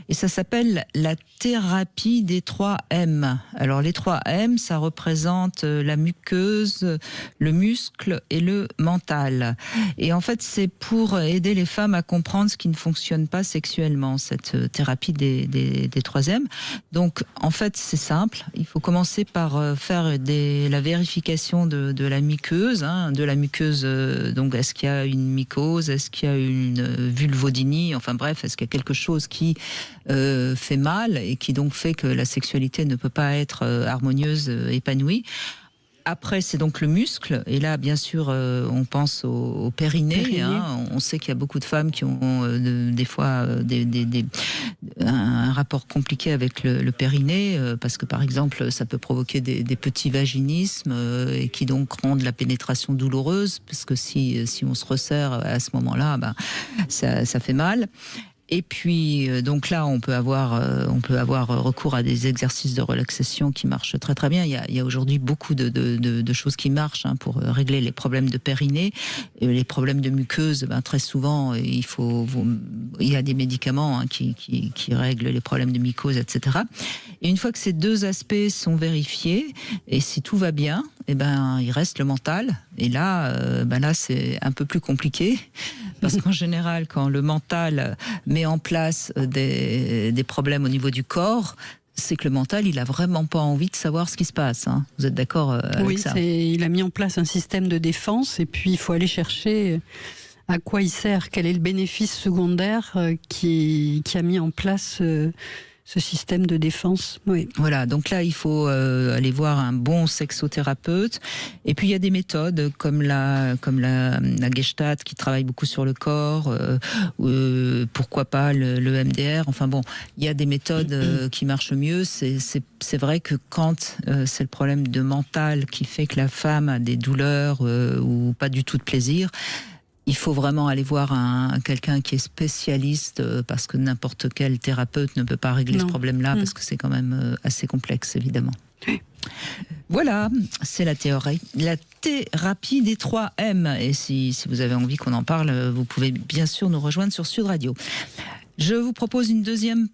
Speaker 4: et ça s'appelle la thérapie des 3 M. Alors les 3 M, ça représente la muqueuse, le muscle et le mental. Et en fait, c'est pour aider les femmes à comprendre ce qui ne fonctionne pas sexuellement, cette thérapie des 3 M. Donc en fait, c'est simple, il faut commencer par faire la vérification de la muqueuse, donc est-ce qu'il y a une mycose, est-ce qu'il y a une vulvodynie, enfin bref, est-ce qu'il y a quelque chose qui fait mal et qui donc fait que la sexualité ne peut pas être harmonieuse, épanouie. Après, c'est donc le muscle. Et là, bien sûr, on pense au périnée. On sait qu'il y a beaucoup de femmes qui ont des fois un rapport compliqué avec le périnée, parce que, par exemple, ça peut provoquer des petits vaginismes et qui donc rendent la pénétration douloureuse, parce que si on se resserre à ce moment-là, ça fait mal. Et puis, donc là, on peut avoir recours à des exercices de relaxation qui marchent très très bien. Il y a aujourd'hui beaucoup de choses qui marchent pour régler les problèmes de périnée, les problèmes de muqueuse. Très souvent, il y a des médicaments qui règlent les problèmes de mycose, etc. Et une fois que ces deux aspects sont vérifiés, et si tout va bien, il reste le mental. Et là, c'est un peu plus compliqué. Parce qu'en général, quand le mental met en place des problèmes au niveau du corps, c'est que le mental, il a vraiment pas envie de savoir ce qui se passe. Vous êtes d'accord avec ça ?
Speaker 6: Oui, il a mis en place un système de défense et puis il faut aller chercher à quoi il sert, quel est le bénéfice secondaire qui a mis en place ce système de défense. Oui.
Speaker 4: Voilà, donc là, il faut aller voir un bon sexothérapeute. Et puis, il y a des méthodes comme la Gestalt qui travaille beaucoup sur le corps, pourquoi pas le MDR. Enfin bon, il y a des méthodes qui marchent mieux. C'est vrai que quand c'est le problème de mental qui fait que la femme a des douleurs ou pas du tout de plaisir, il faut vraiment aller voir quelqu'un qui est spécialiste, parce que n'importe quel thérapeute ne peut pas régler ce problème-là, parce que c'est quand même assez complexe, évidemment. Voilà, c'est la thérapie des 3 M. Et si vous avez envie qu'on en parle, vous pouvez bien sûr nous rejoindre sur Sud Radio. Je vous propose une deuxième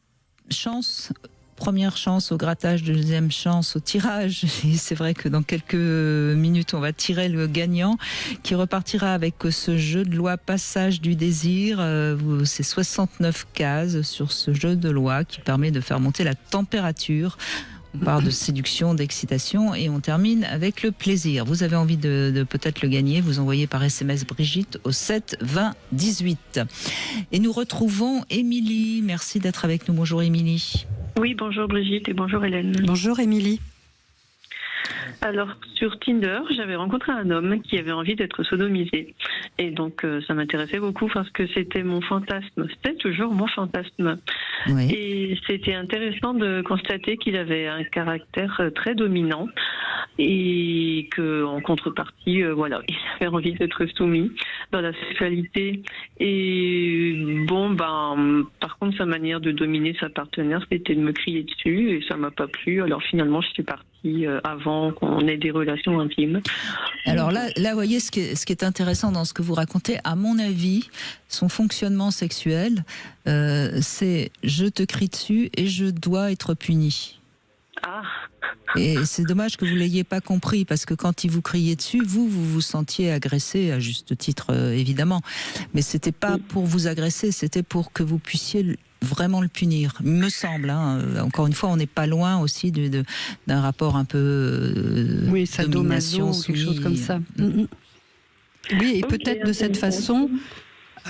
Speaker 4: chance. Première chance au grattage, deuxième chance au tirage. Et c'est vrai que dans quelques minutes, on va tirer le gagnant qui repartira avec ce jeu de loi Passage du désir. C'est 69 cases sur ce jeu de loi qui permet de faire monter la température. On part de séduction, d'excitation et on termine avec le plaisir. Vous avez envie de peut-être le gagner, vous envoyez par SMS Brigitte au 7 20 18. Et nous retrouvons Émilie. Merci d'être avec nous. Bonjour Émilie.
Speaker 13: Oui, bonjour Brigitte et bonjour Hélène.
Speaker 6: Bonjour Émilie.
Speaker 13: Alors, sur Tinder, j'avais rencontré un homme qui avait envie d'être sodomisé. Et donc, ça m'intéressait beaucoup parce que c'était mon fantasme. C'était toujours mon fantasme. Oui. Et c'était intéressant de constater qu'il avait un caractère très dominant et qu'en contrepartie, il avait envie d'être soumis dans la sexualité. Et par contre, sa manière de dominer sa partenaire, c'était de me crier dessus et ça m'a pas plu. Alors finalement, je suis partie avant qu'on ait des relations intimes.
Speaker 4: Alors là, vous voyez, ce qui est intéressant dans ce que vous racontez, à mon avis, son fonctionnement sexuel, c'est je te crie dessus et je dois être puni.
Speaker 13: Ah.
Speaker 4: Et c'est dommage que vous l'ayez pas compris, parce que quand il vous criait dessus, vous vous sentiez agressé, à juste titre évidemment, mais c'était pas pour vous agresser, c'était pour que vous puissiez vraiment le punir, me semble. Encore une fois, on n'est pas loin aussi d'un rapport un peu domination,
Speaker 6: quelque chose comme ça. Oui, et peut-être de cette façon,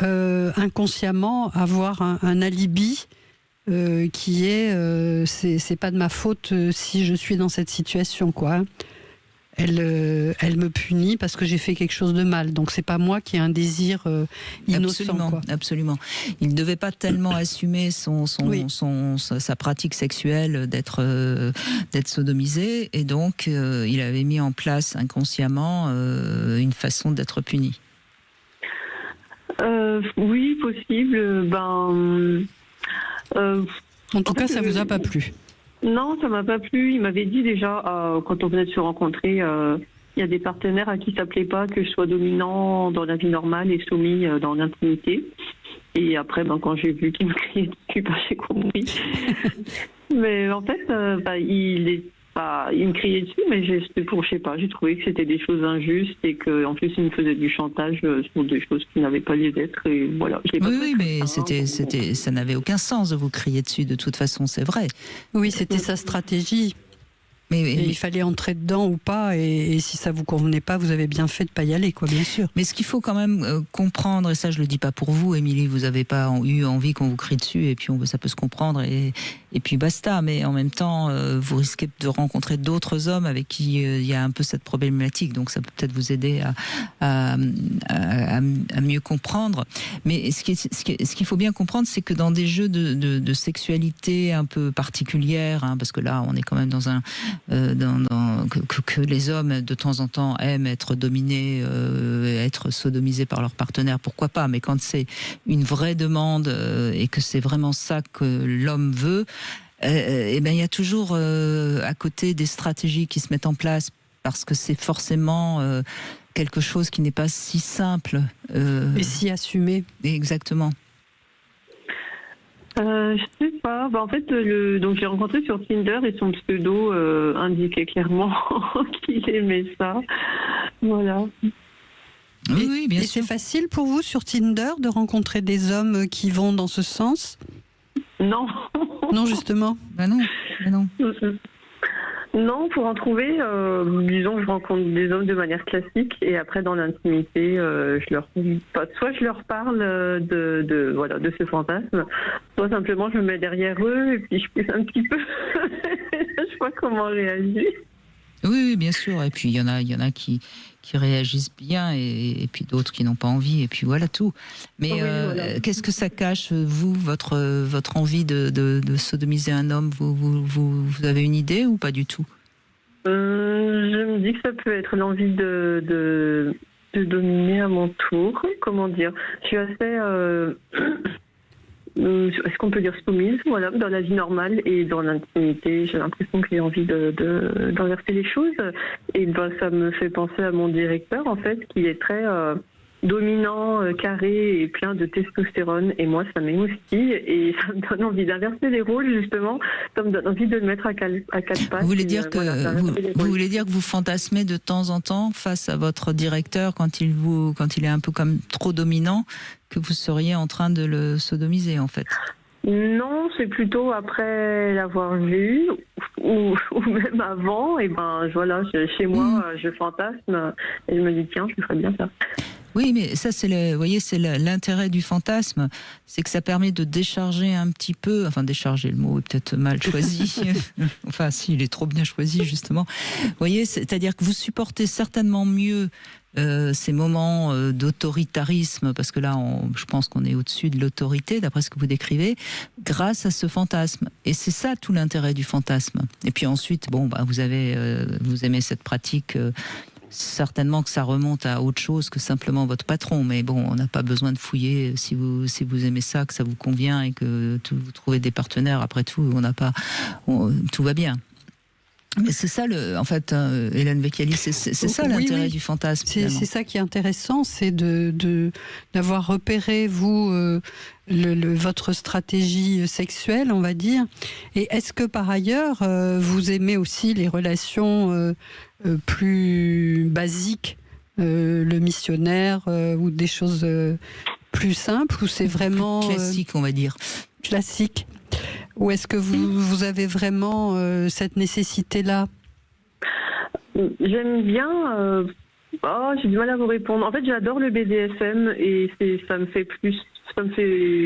Speaker 6: inconsciemment, avoir un alibi. Qui est c'est pas de ma faute si je suis dans cette situation, quoi. elle me punit parce que j'ai fait quelque chose de mal. Donc c'est pas moi qui ai un désir innocent.
Speaker 4: Absolument,
Speaker 6: quoi.
Speaker 4: absolument. Il ne devait pas tellement assumer sa pratique sexuelle d'être sodomisé, et donc il avait mis en place inconsciemment une façon d'être puni.
Speaker 13: Oui, possible.
Speaker 6: En tout cas, ça vous a pas plu?
Speaker 13: Non, ça m'a pas plu. Il m'avait dit déjà, quand on venait de se rencontrer, il y a des partenaires à qui ça plaît pas que je sois dominant dans la vie normale et soumis dans l'intimité. Et après, quand j'ai vu qu'il me criait dessus, j'ai compris. Mais en fait, il me criait dessus, mais je sais pas, j'ai trouvé que c'était des choses injustes et qu'en plus il me faisait du chantage sur des choses qui n'avaient pas lieu d'être, et voilà.
Speaker 4: Oui, mais ça n'avait aucun sens de vous crier dessus, de toute façon, c'est vrai.
Speaker 6: Oui, c'était sa stratégie. Mais il fallait entrer dedans ou pas, et si ça vous convenait pas, vous avez bien fait de pas y aller, quoi, bien sûr.
Speaker 4: Mais ce qu'il faut quand même comprendre, et ça je le dis pas pour vous, Émilie, vous avez pas eu envie qu'on vous crie dessus, et puis ça peut se comprendre, et puis basta. Mais en même temps, vous risquez de rencontrer d'autres hommes avec qui il y a un peu cette problématique, donc ça peut peut-être vous aider à mieux comprendre. Mais ce qu'il faut bien comprendre, c'est que dans des jeux de sexualité un peu particulière, parce que là on est quand même dans un que les hommes de temps en temps aiment être dominés, être sodomisés par leur partenaire, pourquoi pas, mais quand c'est une vraie demande et que c'est vraiment ça que l'homme veut, il y a toujours à côté des stratégies qui se mettent en place, parce que c'est forcément quelque chose qui n'est pas si simple
Speaker 6: et si assumé.
Speaker 4: Exactement.
Speaker 13: Je sais pas. En fait, donc j'ai rencontré sur Tinder, et son pseudo indiquait clairement qu'il aimait ça. Voilà.
Speaker 4: Oui, bien sûr.
Speaker 6: C'est facile pour vous sur Tinder de rencontrer des hommes qui vont dans ce sens?
Speaker 13: Non.
Speaker 6: Non, justement.
Speaker 4: Non.
Speaker 13: Non, pour en trouver, disons, je rencontre des hommes de manière classique, et après dans l'intimité, soit je leur parle de ce fantasme, soit simplement je me mets derrière eux et puis je pousse un petit peu. Je sais pas comment réagir.
Speaker 4: Oui, bien sûr. Et puis il y en a qui réagissent bien, et puis d'autres qui n'ont pas envie, et puis voilà tout. Mais voilà. Qu'est-ce que ça cache, vous, votre envie de sodomiser un homme? Vous avez une idée ou pas du tout?
Speaker 13: Je me dis que ça peut être l'envie de dominer à mon tour. Comment dire? Je suis assez... est-ce qu'on peut dire soumise, voilà, dans la vie normale, et dans l'intimité, j'ai l'impression que j'ai envie d'inverser les choses. Et ça me fait penser à mon directeur, en fait, qui est très dominant, carré et plein de testostérone. Et moi, ça m'émoustille, et ça me donne envie d'inverser les rôles, justement. Ça me donne envie de le mettre à quatre pattes.
Speaker 4: Vous voulez dire vous voulez dire que vous fantasmez de temps en temps face à votre directeur, quand il est un peu comme trop dominant, que vous seriez en train de le sodomiser, en fait?
Speaker 13: Non, c'est plutôt après l'avoir vu, ou même avant. Et voilà, chez moi, je fantasme, et je me dis, tiens, je ferais bien ça.
Speaker 4: Oui, mais ça, vous voyez, c'est l'intérêt du fantasme, c'est que ça permet de décharger un petit peu, décharger, le mot est peut-être mal choisi, il est trop bien choisi, justement. Vous voyez, c'est-à-dire que vous supportez certainement mieux ces moments d'autoritarisme, parce que là, je pense qu'on est au-dessus de l'autorité, d'après ce que vous décrivez, grâce à ce fantasme. Et c'est ça tout l'intérêt du fantasme. Et puis ensuite, vous aimez cette pratique. Certainement que ça remonte à autre chose que simplement votre patron, mais on n'a pas besoin de fouiller. Si vous aimez ça, que ça vous convient, et que vous trouvez des partenaires, après tout, tout va bien. Mais c'est ça, en fait, Hélène Vecchiali, c'est ça l'intérêt du fantasme.
Speaker 6: C'est ça qui est intéressant, c'est d'avoir repéré, vous, votre stratégie sexuelle, on va dire. Et est-ce que, par ailleurs, vous aimez aussi les relations plus basiques, le missionnaire, ou des choses plus simples, ou c'est vraiment...
Speaker 4: classique, on va dire.
Speaker 6: Classique. Ou est-ce que vous avez vraiment cette nécessité-là?
Speaker 13: J'aime bien... j'ai du mal à vous répondre. En fait, j'adore le BDSM, et ça me fait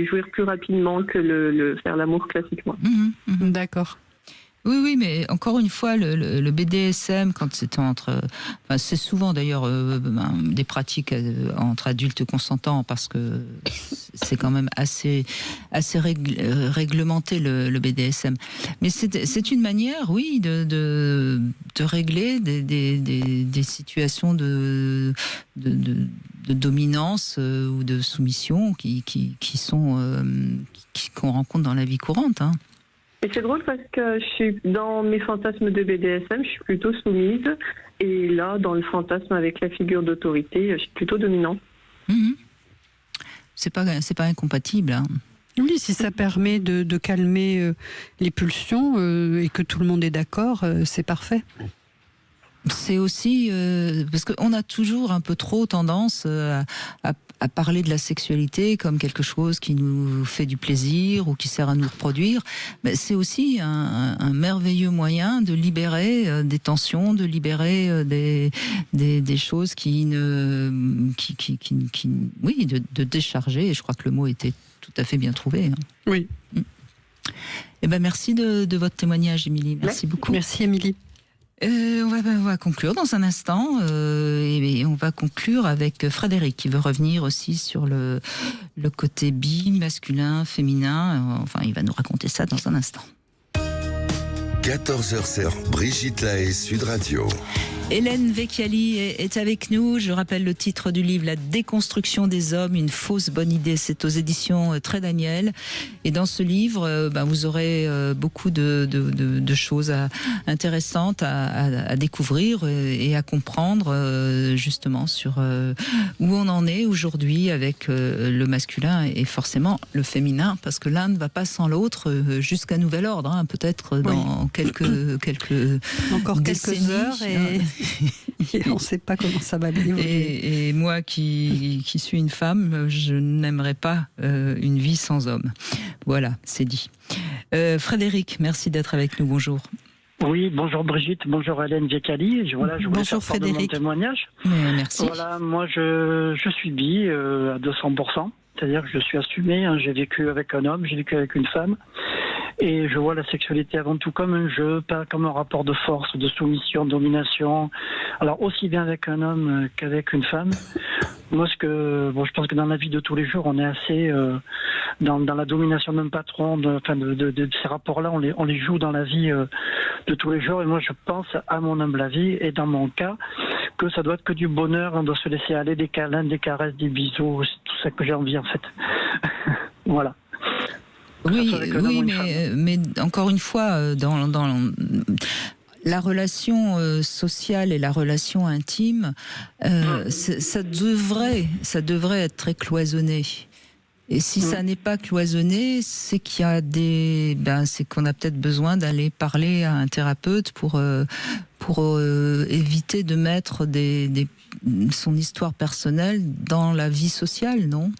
Speaker 13: jouir plus rapidement que faire l'amour classiquement.
Speaker 6: D'accord.
Speaker 4: Oui, mais encore une fois, le BDSM, quand c'est c'est souvent d'ailleurs des pratiques entre adultes consentants, parce que c'est quand même assez réglementé le BDSM. Mais c'est une manière, oui, de régler des situations de dominance ou de soumission qu'on rencontre dans la vie courante. Hein.
Speaker 13: Et c'est drôle parce que dans mes fantasmes de BDSM, je suis plutôt soumise. Et là, dans le fantasme avec la figure d'autorité, je suis plutôt dominante.
Speaker 4: Mmh. C'est pas incompatible. Hein.
Speaker 6: Oui, si ça permet de calmer les pulsions et que tout le monde est d'accord, c'est parfait.
Speaker 4: C'est aussi parce qu'on a toujours un peu trop tendance à parler de la sexualité comme quelque chose qui nous fait du plaisir ou qui sert à nous reproduire. Mais c'est aussi un merveilleux moyen de libérer des tensions, de libérer des choses de décharger. Et je crois que le mot était tout à fait bien trouvé. Hein.
Speaker 6: Oui.
Speaker 4: Eh ben merci de votre témoignage, Émilie. Merci beaucoup.
Speaker 6: Merci, Émilie.
Speaker 4: On va conclure dans un instant et on va conclure avec Frédéric qui veut revenir aussi sur le côté masculin, féminin. Enfin, il va nous raconter ça dans un instant.
Speaker 1: 14h, Brigitte Lahaie, Sud Radio.
Speaker 4: Hélène Vecchiali est avec nous. Je rappelle le titre du livre, La déconstruction des hommes, une fausse bonne idée. C'est aux éditions Très Daniel. Et dans ce livre, vous aurez beaucoup de choses intéressantes à découvrir et à comprendre justement sur où on en est aujourd'hui avec le masculin et forcément le féminin, parce que l'un ne va pas sans l'autre jusqu'à nouvel ordre. Hein, peut-être dans quelques
Speaker 6: encore
Speaker 4: décennies,
Speaker 6: quelques heures et on ne sait pas comment ça va évoluer.
Speaker 4: Et moi qui suis une femme, je n'aimerais pas une vie sans homme. Voilà, c'est dit. Frédéric, merci d'être avec nous. Bonjour.
Speaker 14: Oui, bonjour Brigitte, bonjour Hélène Vecchiali. Voilà, je voulais faire part de mon témoignage.
Speaker 4: Merci.
Speaker 14: Voilà, moi je suis bi à 200%, c'est-à-dire que je suis assumé. Hein, j'ai vécu avec un homme, j'ai vécu avec une femme. Et je vois la sexualité avant tout comme un jeu, pas comme un rapport de force, de soumission, de domination. Alors aussi bien avec un homme qu'avec une femme. Moi, je pense que dans la vie de tous les jours, on est assez dans la domination d'un patron, de ces rapports-là, on les joue dans la vie de tous les jours. Et moi, je pense, à mon humble avis, et dans mon cas, que ça doit être que du bonheur. On doit se laisser aller, des câlins, des caresses, des bisous, c'est tout ça que j'ai envie en fait. Voilà.
Speaker 4: Oui, mais encore une fois, dans la relation sociale et la relation intime, ça devrait être très cloisonné. Et si ça n'est pas cloisonné, c'est qu'il y a c'est qu'on a peut-être besoin d'aller parler à un thérapeute pour éviter de mettre son histoire personnelle dans la vie sociale, non ?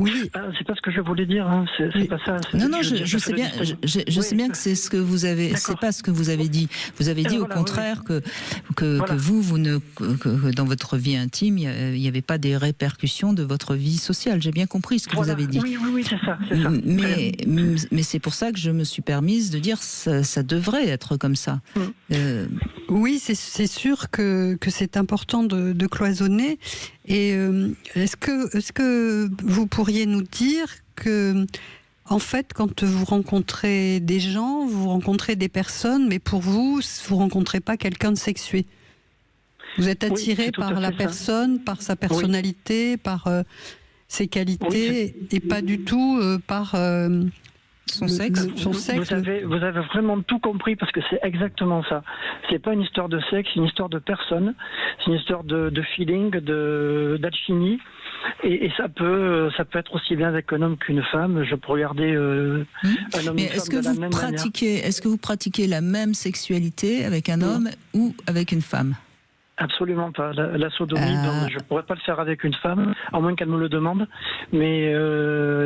Speaker 6: Oui.
Speaker 14: C'est pas ce que je voulais dire. Hein. C'est pas ça.
Speaker 4: Non, je sais bien. Je sais bien que c'est ce que vous avez. C'est pas ce que vous avez dit. Vous avez dit au contraire que que dans votre vie intime, il n'y avait pas des répercussions de votre vie sociale. J'ai bien compris ce que vous avez dit.
Speaker 14: Oui, c'est ça.
Speaker 4: Mais c'est pour ça que je me suis permise de dire ça devrait être comme ça.
Speaker 6: Oui, c'est sûr que c'est important de cloisonner. Et est-ce que vous pourriez nous dire que, en fait, quand vous rencontrez des gens, vous rencontrez des personnes, mais pour vous rencontrez pas quelqu'un de sexué. Vous êtes attiré par la personne, par sa personnalité, par ses qualités, et pas du tout par
Speaker 4: son sexe.
Speaker 14: Vous avez vraiment tout compris, parce que c'est exactement ça. C'est pas une histoire de sexe, c'est une histoire de personne, c'est une histoire de feeling, d'alchimie, et ça peut être aussi bien avec un homme qu'une femme. Je peux regarder un homme.
Speaker 4: Mais est-ce que vous pratiquez la même sexualité avec un homme ou avec une femme?
Speaker 14: Absolument pas. La sodomie, je ne pourrais pas le faire avec une femme, à moins qu'elle me le demande. Mais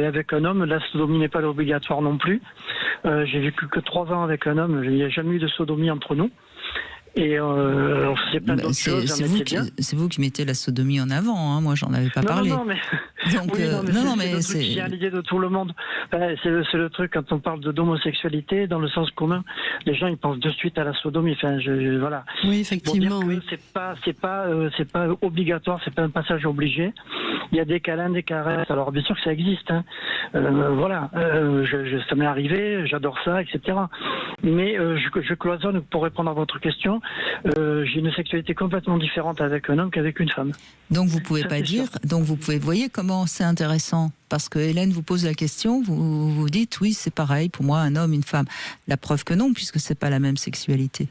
Speaker 14: avec un homme, la sodomie n'est pas obligatoire non plus. J'ai vécu que 3 ans avec un homme, il n'y a jamais eu de sodomie entre nous. Et on faisait plein d'autres choses.
Speaker 4: C'est vous qui mettez la sodomie en avant, hein. Moi j'en avais pas parlé.
Speaker 14: Non, mais...
Speaker 4: Donc,
Speaker 14: mais c'est qui a l'idée de tout le monde. C'est le truc, quand on parle d'homosexualité, dans le sens commun, les gens ils pensent de suite à la sodomie. Enfin, voilà.
Speaker 6: Oui, effectivement. Oui.
Speaker 14: C'est pas obligatoire, c'est pas un passage obligé. Il y a des câlins, des caresses. Alors bien sûr que ça existe. Hein. Voilà, ça m'est arrivé, j'adore ça, etc. Mais je cloisonne pour répondre à votre question. J'ai une sexualité complètement différente avec un homme qu'avec une femme.
Speaker 4: Donc vous pouvez pas dire. Donc vous voyez comment c'est intéressant. Parce que Hélène vous pose la question, vous dites oui, c'est pareil pour moi, un homme, une femme. La preuve que non, puisque c'est pas la même sexualité.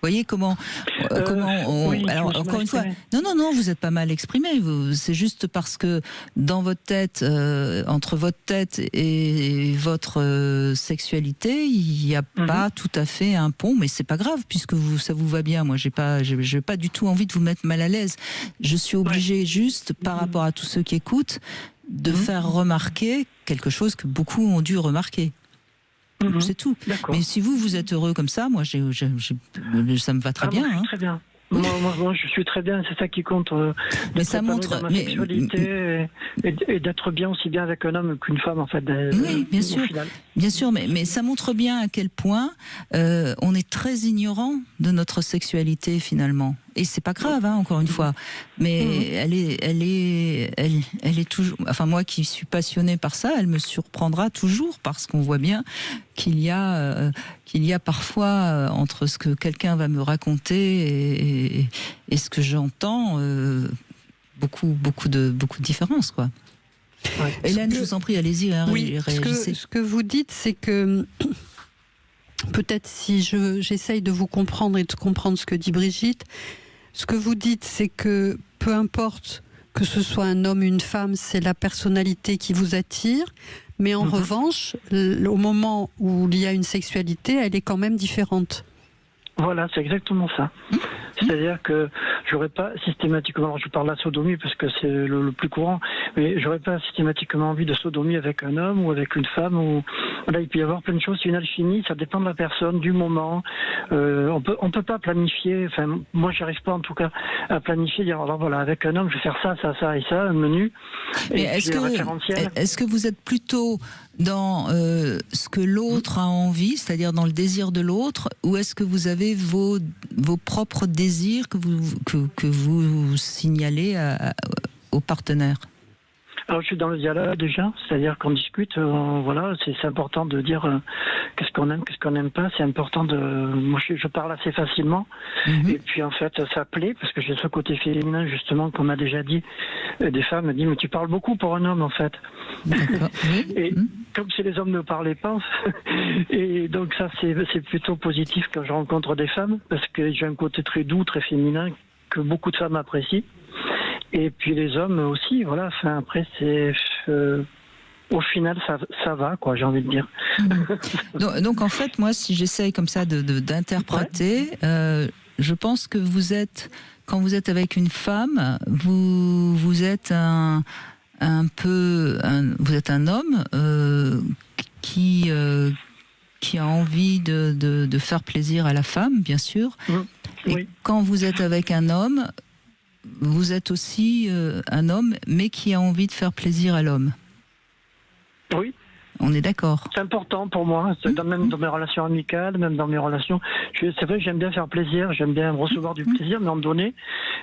Speaker 4: Vous voyez comment
Speaker 14: oui,
Speaker 4: alors encore une fois, non, vous êtes pas mal exprimé. C'est juste parce que dans votre tête, entre votre tête et votre sexualité, il n'y a pas tout à fait un pont, mais c'est pas grave puisque ça vous va bien. Moi, j'ai pas du tout envie de vous mettre mal à l'aise. Je suis obligée juste par rapport à tous ceux qui écoutent de faire remarquer quelque chose que beaucoup ont dû remarquer. C'est tout. Mais si vous êtes heureux comme ça, moi, ça me va très bien.
Speaker 14: Très bien. Moi, je suis très bien, c'est ça qui compte.
Speaker 4: Mais ça montre
Speaker 14: ma sexualité et d'être bien aussi bien avec un homme qu'une femme, en fait.
Speaker 4: Oui, bien sûr. Bien sûr, mais ça montre bien à quel point on est très ignorant de notre sexualité finalement. Et c'est pas grave, hein, encore une fois. Mais elle est toujours. Enfin, moi qui suis passionnée par ça, elle me surprendra toujours parce qu'on voit bien qu'il y a parfois entre ce que quelqu'un va me raconter et ce que j'entends beaucoup de différences, quoi. Ouais. Hélène, je vous en prie, allez-y, réagissez.
Speaker 6: Ce que vous dites, c'est que peut-être si j'essaye de vous comprendre et de comprendre ce que dit Brigitte, ce que vous dites, c'est que peu importe que ce soit un homme ou une femme, c'est la personnalité qui vous attire, mais en revanche, au moment où il y a une sexualité, elle est quand même différente.
Speaker 14: Voilà, c'est exactement ça. C'est-à-dire que j'aurais pas systématiquement, alors je parle de la sodomie parce que c'est le plus courant, mais j'aurais pas systématiquement envie de sodomie avec un homme ou avec une femme. Voilà, il peut y avoir plein de choses. C'est une alchimie, ça dépend de la personne, du moment. On peut pas planifier. Enfin, moi, j'arrive pas en tout cas à planifier. Dire alors voilà, avec un homme, je vais faire ça, ça, ça et ça, un menu.
Speaker 4: Mais est-ce que vous êtes plutôt dans ce que l'autre a envie, c'est-à-dire dans le désir de l'autre, ou est-ce que vous avez vos propres désirs que vous signalez au partenaire?
Speaker 14: Alors je suis dans le dialogue déjà, c'est-à-dire qu'on discute, voilà, c'est important de dire qu'est-ce qu'on aime, qu'est-ce qu'on n'aime pas, c'est important de... Moi je parle assez facilement, et puis en fait ça plaît, parce que j'ai ce côté féminin justement qu'on m'a déjà dit, des femmes me disent mais tu parles beaucoup pour un homme en fait. Et comme si les hommes ne parlaient pas, et donc ça c'est plutôt positif quand je rencontre des femmes, parce que j'ai un côté très doux, très féminin, que beaucoup de femmes apprécient. Et puis les hommes aussi, voilà. Enfin, après, c'est au final, ça va, quoi. J'ai envie de dire.
Speaker 4: Donc en fait, moi, si j'essaye comme ça d'interpréter, je pense que quand vous êtes avec une femme, vous êtes vous êtes un homme qui a envie de faire plaisir à la femme, bien sûr. Et quand vous êtes avec un homme, vous êtes aussi un homme, mais qui a envie de faire plaisir à l'homme.
Speaker 14: Oui.
Speaker 4: On est d'accord.
Speaker 14: C'est important pour moi, même dans mes relations amicales, même dans mes relations. C'est vrai que j'aime bien faire plaisir, j'aime bien recevoir du plaisir, mais en donner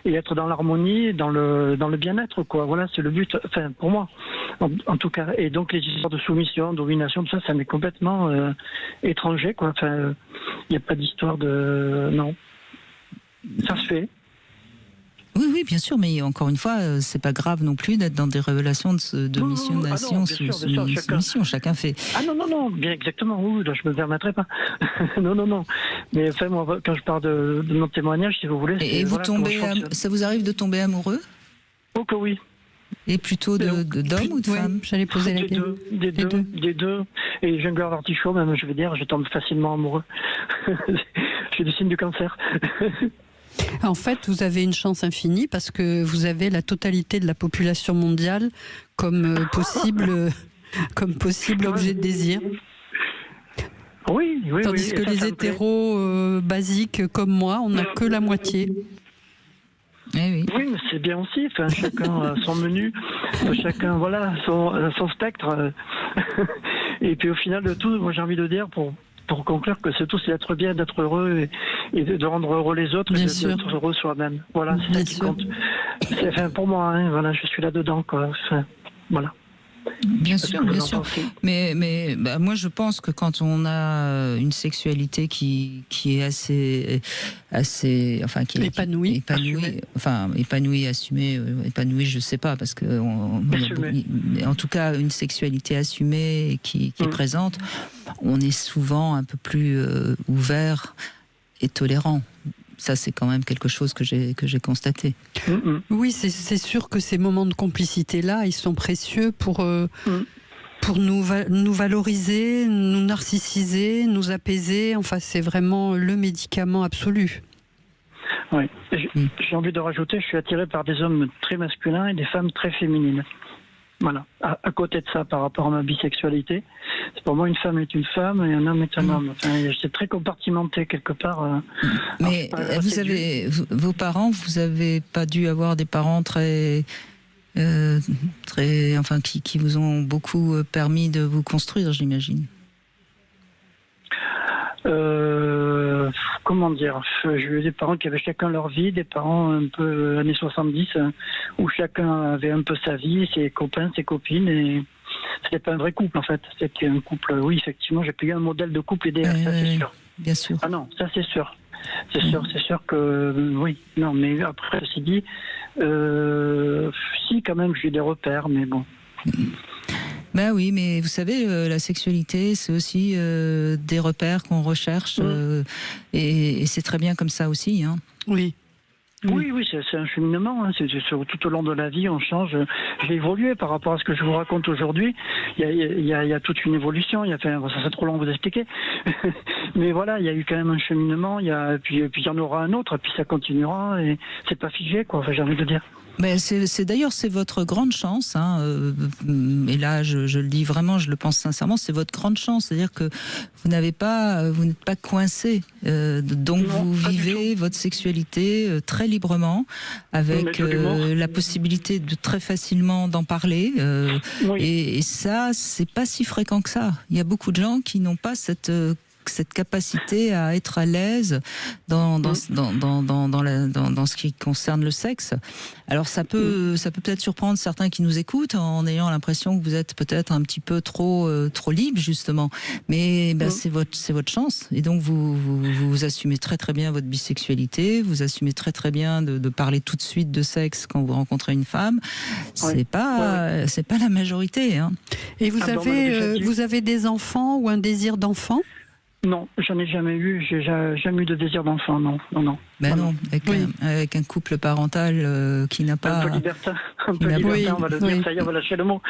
Speaker 14: et être dans l'harmonie, dans le bien-être, quoi. Voilà, c'est le but. Enfin, pour moi, en tout cas. Et donc les histoires de soumission, de domination, tout ça, ça m'est complètement étranger, quoi. Enfin, il n'y a pas d'histoire de non. Ça se fait.
Speaker 4: Oui, bien sûr, mais encore une fois, c'est pas grave non plus d'être dans des relations de mission, soumission, chacun fait.
Speaker 14: Ah non, bien exactement, oui, là, je me permettrai pas. non. Mais enfin, moi, quand je parle de mon témoignage, si vous voulez...
Speaker 4: Et vous ça vous arrive de tomber amoureux?
Speaker 14: Oh que oui.
Speaker 4: Et plutôt d'hommes ou de femmes?
Speaker 6: J'allais poser la question.
Speaker 14: Des deux. Et j'ai un cœur artichaut, même, je veux dire, je tombe facilement amoureux. J'ai du signe du cancer.
Speaker 6: En fait, vous avez une chance infinie parce que vous avez la totalité de la population mondiale comme possible objet de désir.
Speaker 14: Oui.
Speaker 6: Tandis que les hétéros basiques comme moi, on n'a que la moitié.
Speaker 14: Oui, mais c'est bien aussi. Enfin, chacun a son menu, chacun son spectre. Et puis au final de tout, moi j'ai envie de dire pour conclure que c'est tout, c'est d'être bien, d'être heureux et de rendre heureux les autres et d'être heureux soi-même. Voilà, c'est ça qui compte. Pour moi, voilà, je suis là-dedans, quoi. Voilà.
Speaker 4: Bien sûr. Mais moi, je pense que quand on a une sexualité qui est assez, enfin, qui est épanouie, assumée, je sais pas, parce que en tout cas, une sexualité assumée et qui est présente, on est souvent un peu plus ouvert et tolérant. Ça, c'est quand même quelque chose que j'ai constaté.
Speaker 6: Oui, c'est sûr que ces moments de complicité-là, ils sont précieux pour nous valoriser, nous narcissiser, nous apaiser. Enfin, c'est vraiment le médicament absolu.
Speaker 14: Oui. J'ai envie de rajouter, je suis attiré par des hommes très masculins et des femmes très féminines. Voilà. À côté de ça, par rapport à ma bisexualité, pour moi, une femme est une femme et un homme est un homme. Enfin, c'est très compartimenté quelque part.
Speaker 4: Mais vos parents, vous avez pas dû avoir des parents qui vous ont beaucoup permis de vous construire, j'imagine.
Speaker 14: Comment dire, j'ai eu des parents qui avaient chacun leur vie, des parents un peu années 70, où chacun avait un peu sa vie, ses copains, ses copines, et c'était pas un vrai couple en fait, c'était un couple, oui effectivement, j'ai payé un modèle de couple idéal, ça c'est sûr.
Speaker 4: Bien sûr.
Speaker 14: Ah non, ça c'est sûr. C'est sûr que oui, non, mais après ceci dit, si quand même j'ai eu des repères, mais bon.
Speaker 4: Ben oui, mais vous savez, la sexualité, c'est aussi des repères qu'on recherche, et c'est très bien comme ça aussi. Hein.
Speaker 6: Oui.
Speaker 14: Oui, c'est un cheminement. Hein. Tout au long de la vie, on change. J'ai évolué par rapport à ce que je vous raconte aujourd'hui. Il y a toute une évolution. Ça c'est trop long à vous expliquer. Mais voilà, il y a eu quand même un cheminement. Puis il y en aura un autre. Puis ça continuera. Et c'est pas figé, quoi. Enfin, j'ai envie de dire.
Speaker 4: Mais c'est votre grande chance, hein, et là je le dis vraiment, je le pense sincèrement, c'est votre grande chance, c'est-à-dire que vous n'êtes pas coincé, donc vous vivez votre sexualité très librement, avec la possibilité de très facilement d'en parler, et ça c'est pas si fréquent que ça. Il y a beaucoup de gens qui n'ont pas cette capacité à être à l'aise dans ce qui concerne le sexe. Alors ça peut peut-être surprendre certains qui nous écoutent en ayant l'impression que vous êtes peut-être un petit peu trop libre justement, mais c'est votre chance, et donc vous assumez très très bien votre bisexualité, vous assumez très très bien de parler tout de suite de sexe quand vous rencontrez une femme. C'est pas la majorité, hein.
Speaker 6: Et vous avez des enfants ou un désir d'enfant?
Speaker 14: Non, j'en ai jamais eu. J'ai jamais eu de désir d'enfant, non.
Speaker 4: Ben non, avec un couple parental qui n'a pas...
Speaker 14: Un peu libertin, on va le dire, ça y est, on va lâcher le mot.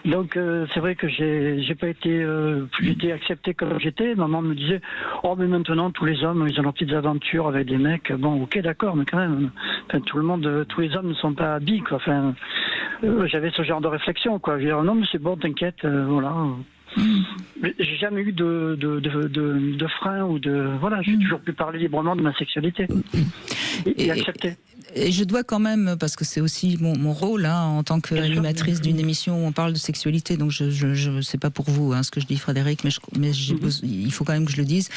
Speaker 14: Donc c'est vrai que j'ai pas été... j'étais accepté comme j'étais. Maman me disait, oh mais maintenant tous les hommes, ils ont leurs petites aventures avec des mecs. Bon, ok, d'accord, mais quand même, tous les hommes ne sont pas bi, quoi. Enfin, j'avais ce genre de réflexion, quoi. Je veux dire, non mais c'est bon, t'inquiète, voilà... J'ai jamais eu de frein ou de... Voilà, j'ai toujours pu parler librement de ma sexualité et accepter.
Speaker 4: Et je dois quand même, parce que c'est aussi mon rôle hein, en tant qu'animatrice d'une émission où on parle de sexualité, donc je sais pas pour vous ce que je dis Frédéric, mais il faut quand même que je le dise.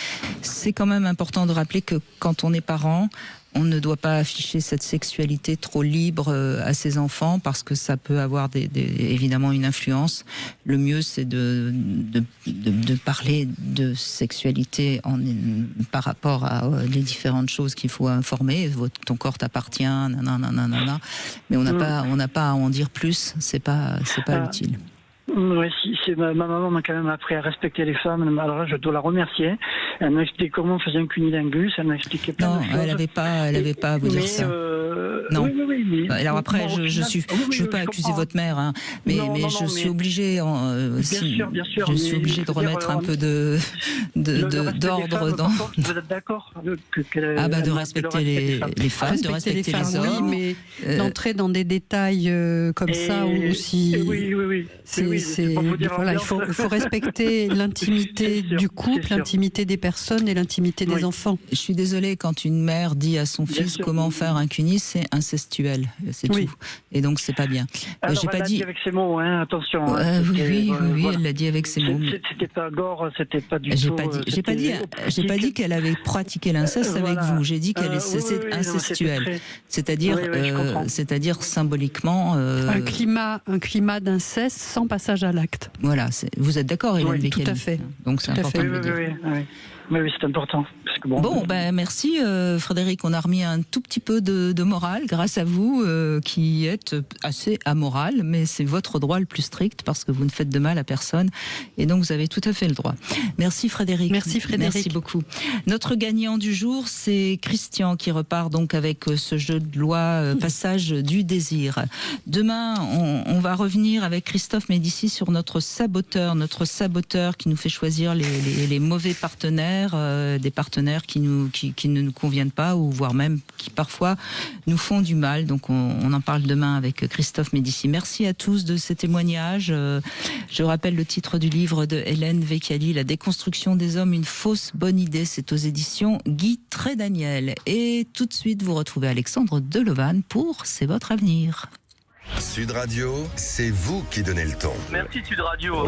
Speaker 4: C'est quand même important de rappeler que quand on est parent, on ne doit pas afficher cette sexualité trop libre à ses enfants, parce que ça peut avoir évidemment une influence. Le mieux, c'est de parler de sexualité par rapport à les différentes choses qu'il faut informer. Ton corps t'appartient, nanana. Mais on n'a pas à en dire plus. C'est pas utile.
Speaker 14: Oui, ma maman m'a quand même appris à respecter les femmes. Alors là, je dois la remercier. Elle m'a expliqué comment on faisait un cunilingus. Elle m'a expliqué plein de choses.
Speaker 4: Non, elle n'avait pas à vous dire ça. Non.
Speaker 14: Oui.
Speaker 4: Alors après, je ne veux pas accuser votre mère, hein, mais je suis obligée,
Speaker 14: bien sûr,
Speaker 4: je suis obligée de remettre un peu d'ordre dans.
Speaker 14: Vous êtes d'accord
Speaker 4: de respecter les femmes, de respecter les hommes.
Speaker 6: Oui, mais d'entrer dans des détails comme ça aussi.
Speaker 14: Oui.
Speaker 6: Voilà, il faut respecter l'intimité du couple, l'intimité des personnes et l'intimité des enfants.
Speaker 4: Je suis désolée, quand une mère dit à son fils comment faire un cunis, c'est incestuel, c'est tout. Et donc c'est pas bien.
Speaker 14: Alors, elle l'a dit avec ses mots, hein, attention.
Speaker 4: Oui, elle l'a dit avec ses mots.
Speaker 14: C'était pas gore, c'était pas du
Speaker 4: tout. J'ai pas dit qu'elle avait pratiqué l'inceste avec vous. J'ai dit qu'elle c'est incestuel, c'est-à-dire symboliquement.
Speaker 6: Un climat d'inceste sans passage à l'acte.
Speaker 4: Voilà, vous êtes d'accord, Hélène Bécali?
Speaker 6: Tout à fait.
Speaker 4: Donc c'est important de le dire.
Speaker 14: Oui, c'est important. Parce que
Speaker 4: merci Frédéric, on a remis un tout petit peu de morale grâce à vous qui êtes assez amoral, mais c'est votre droit le plus strict parce que vous ne faites de mal à personne et donc vous avez tout à fait le droit. Merci Frédéric. Merci beaucoup. Notre gagnant du jour, c'est Christian qui repart donc avec ce jeu de loi passage du désir. Demain, on va revenir avec Christophe Médicis sur notre saboteur qui nous fait choisir les mauvais partenaires, des partenaires qui ne nous conviennent pas ou voire même qui parfois nous font du mal. Donc on en parle demain avec Christophe Médicis. Merci à tous de ces témoignages. Je rappelle le titre du livre de Hélène Bécali, La déconstruction des hommes, une fausse bonne idée. C'est aux éditions Guy Trédaniel. Et tout de suite, vous retrouvez Alexandre Delovan pour C'est votre avenir.
Speaker 1: Sud Radio, c'est vous qui donnez le ton.
Speaker 15: Merci Sud Radio.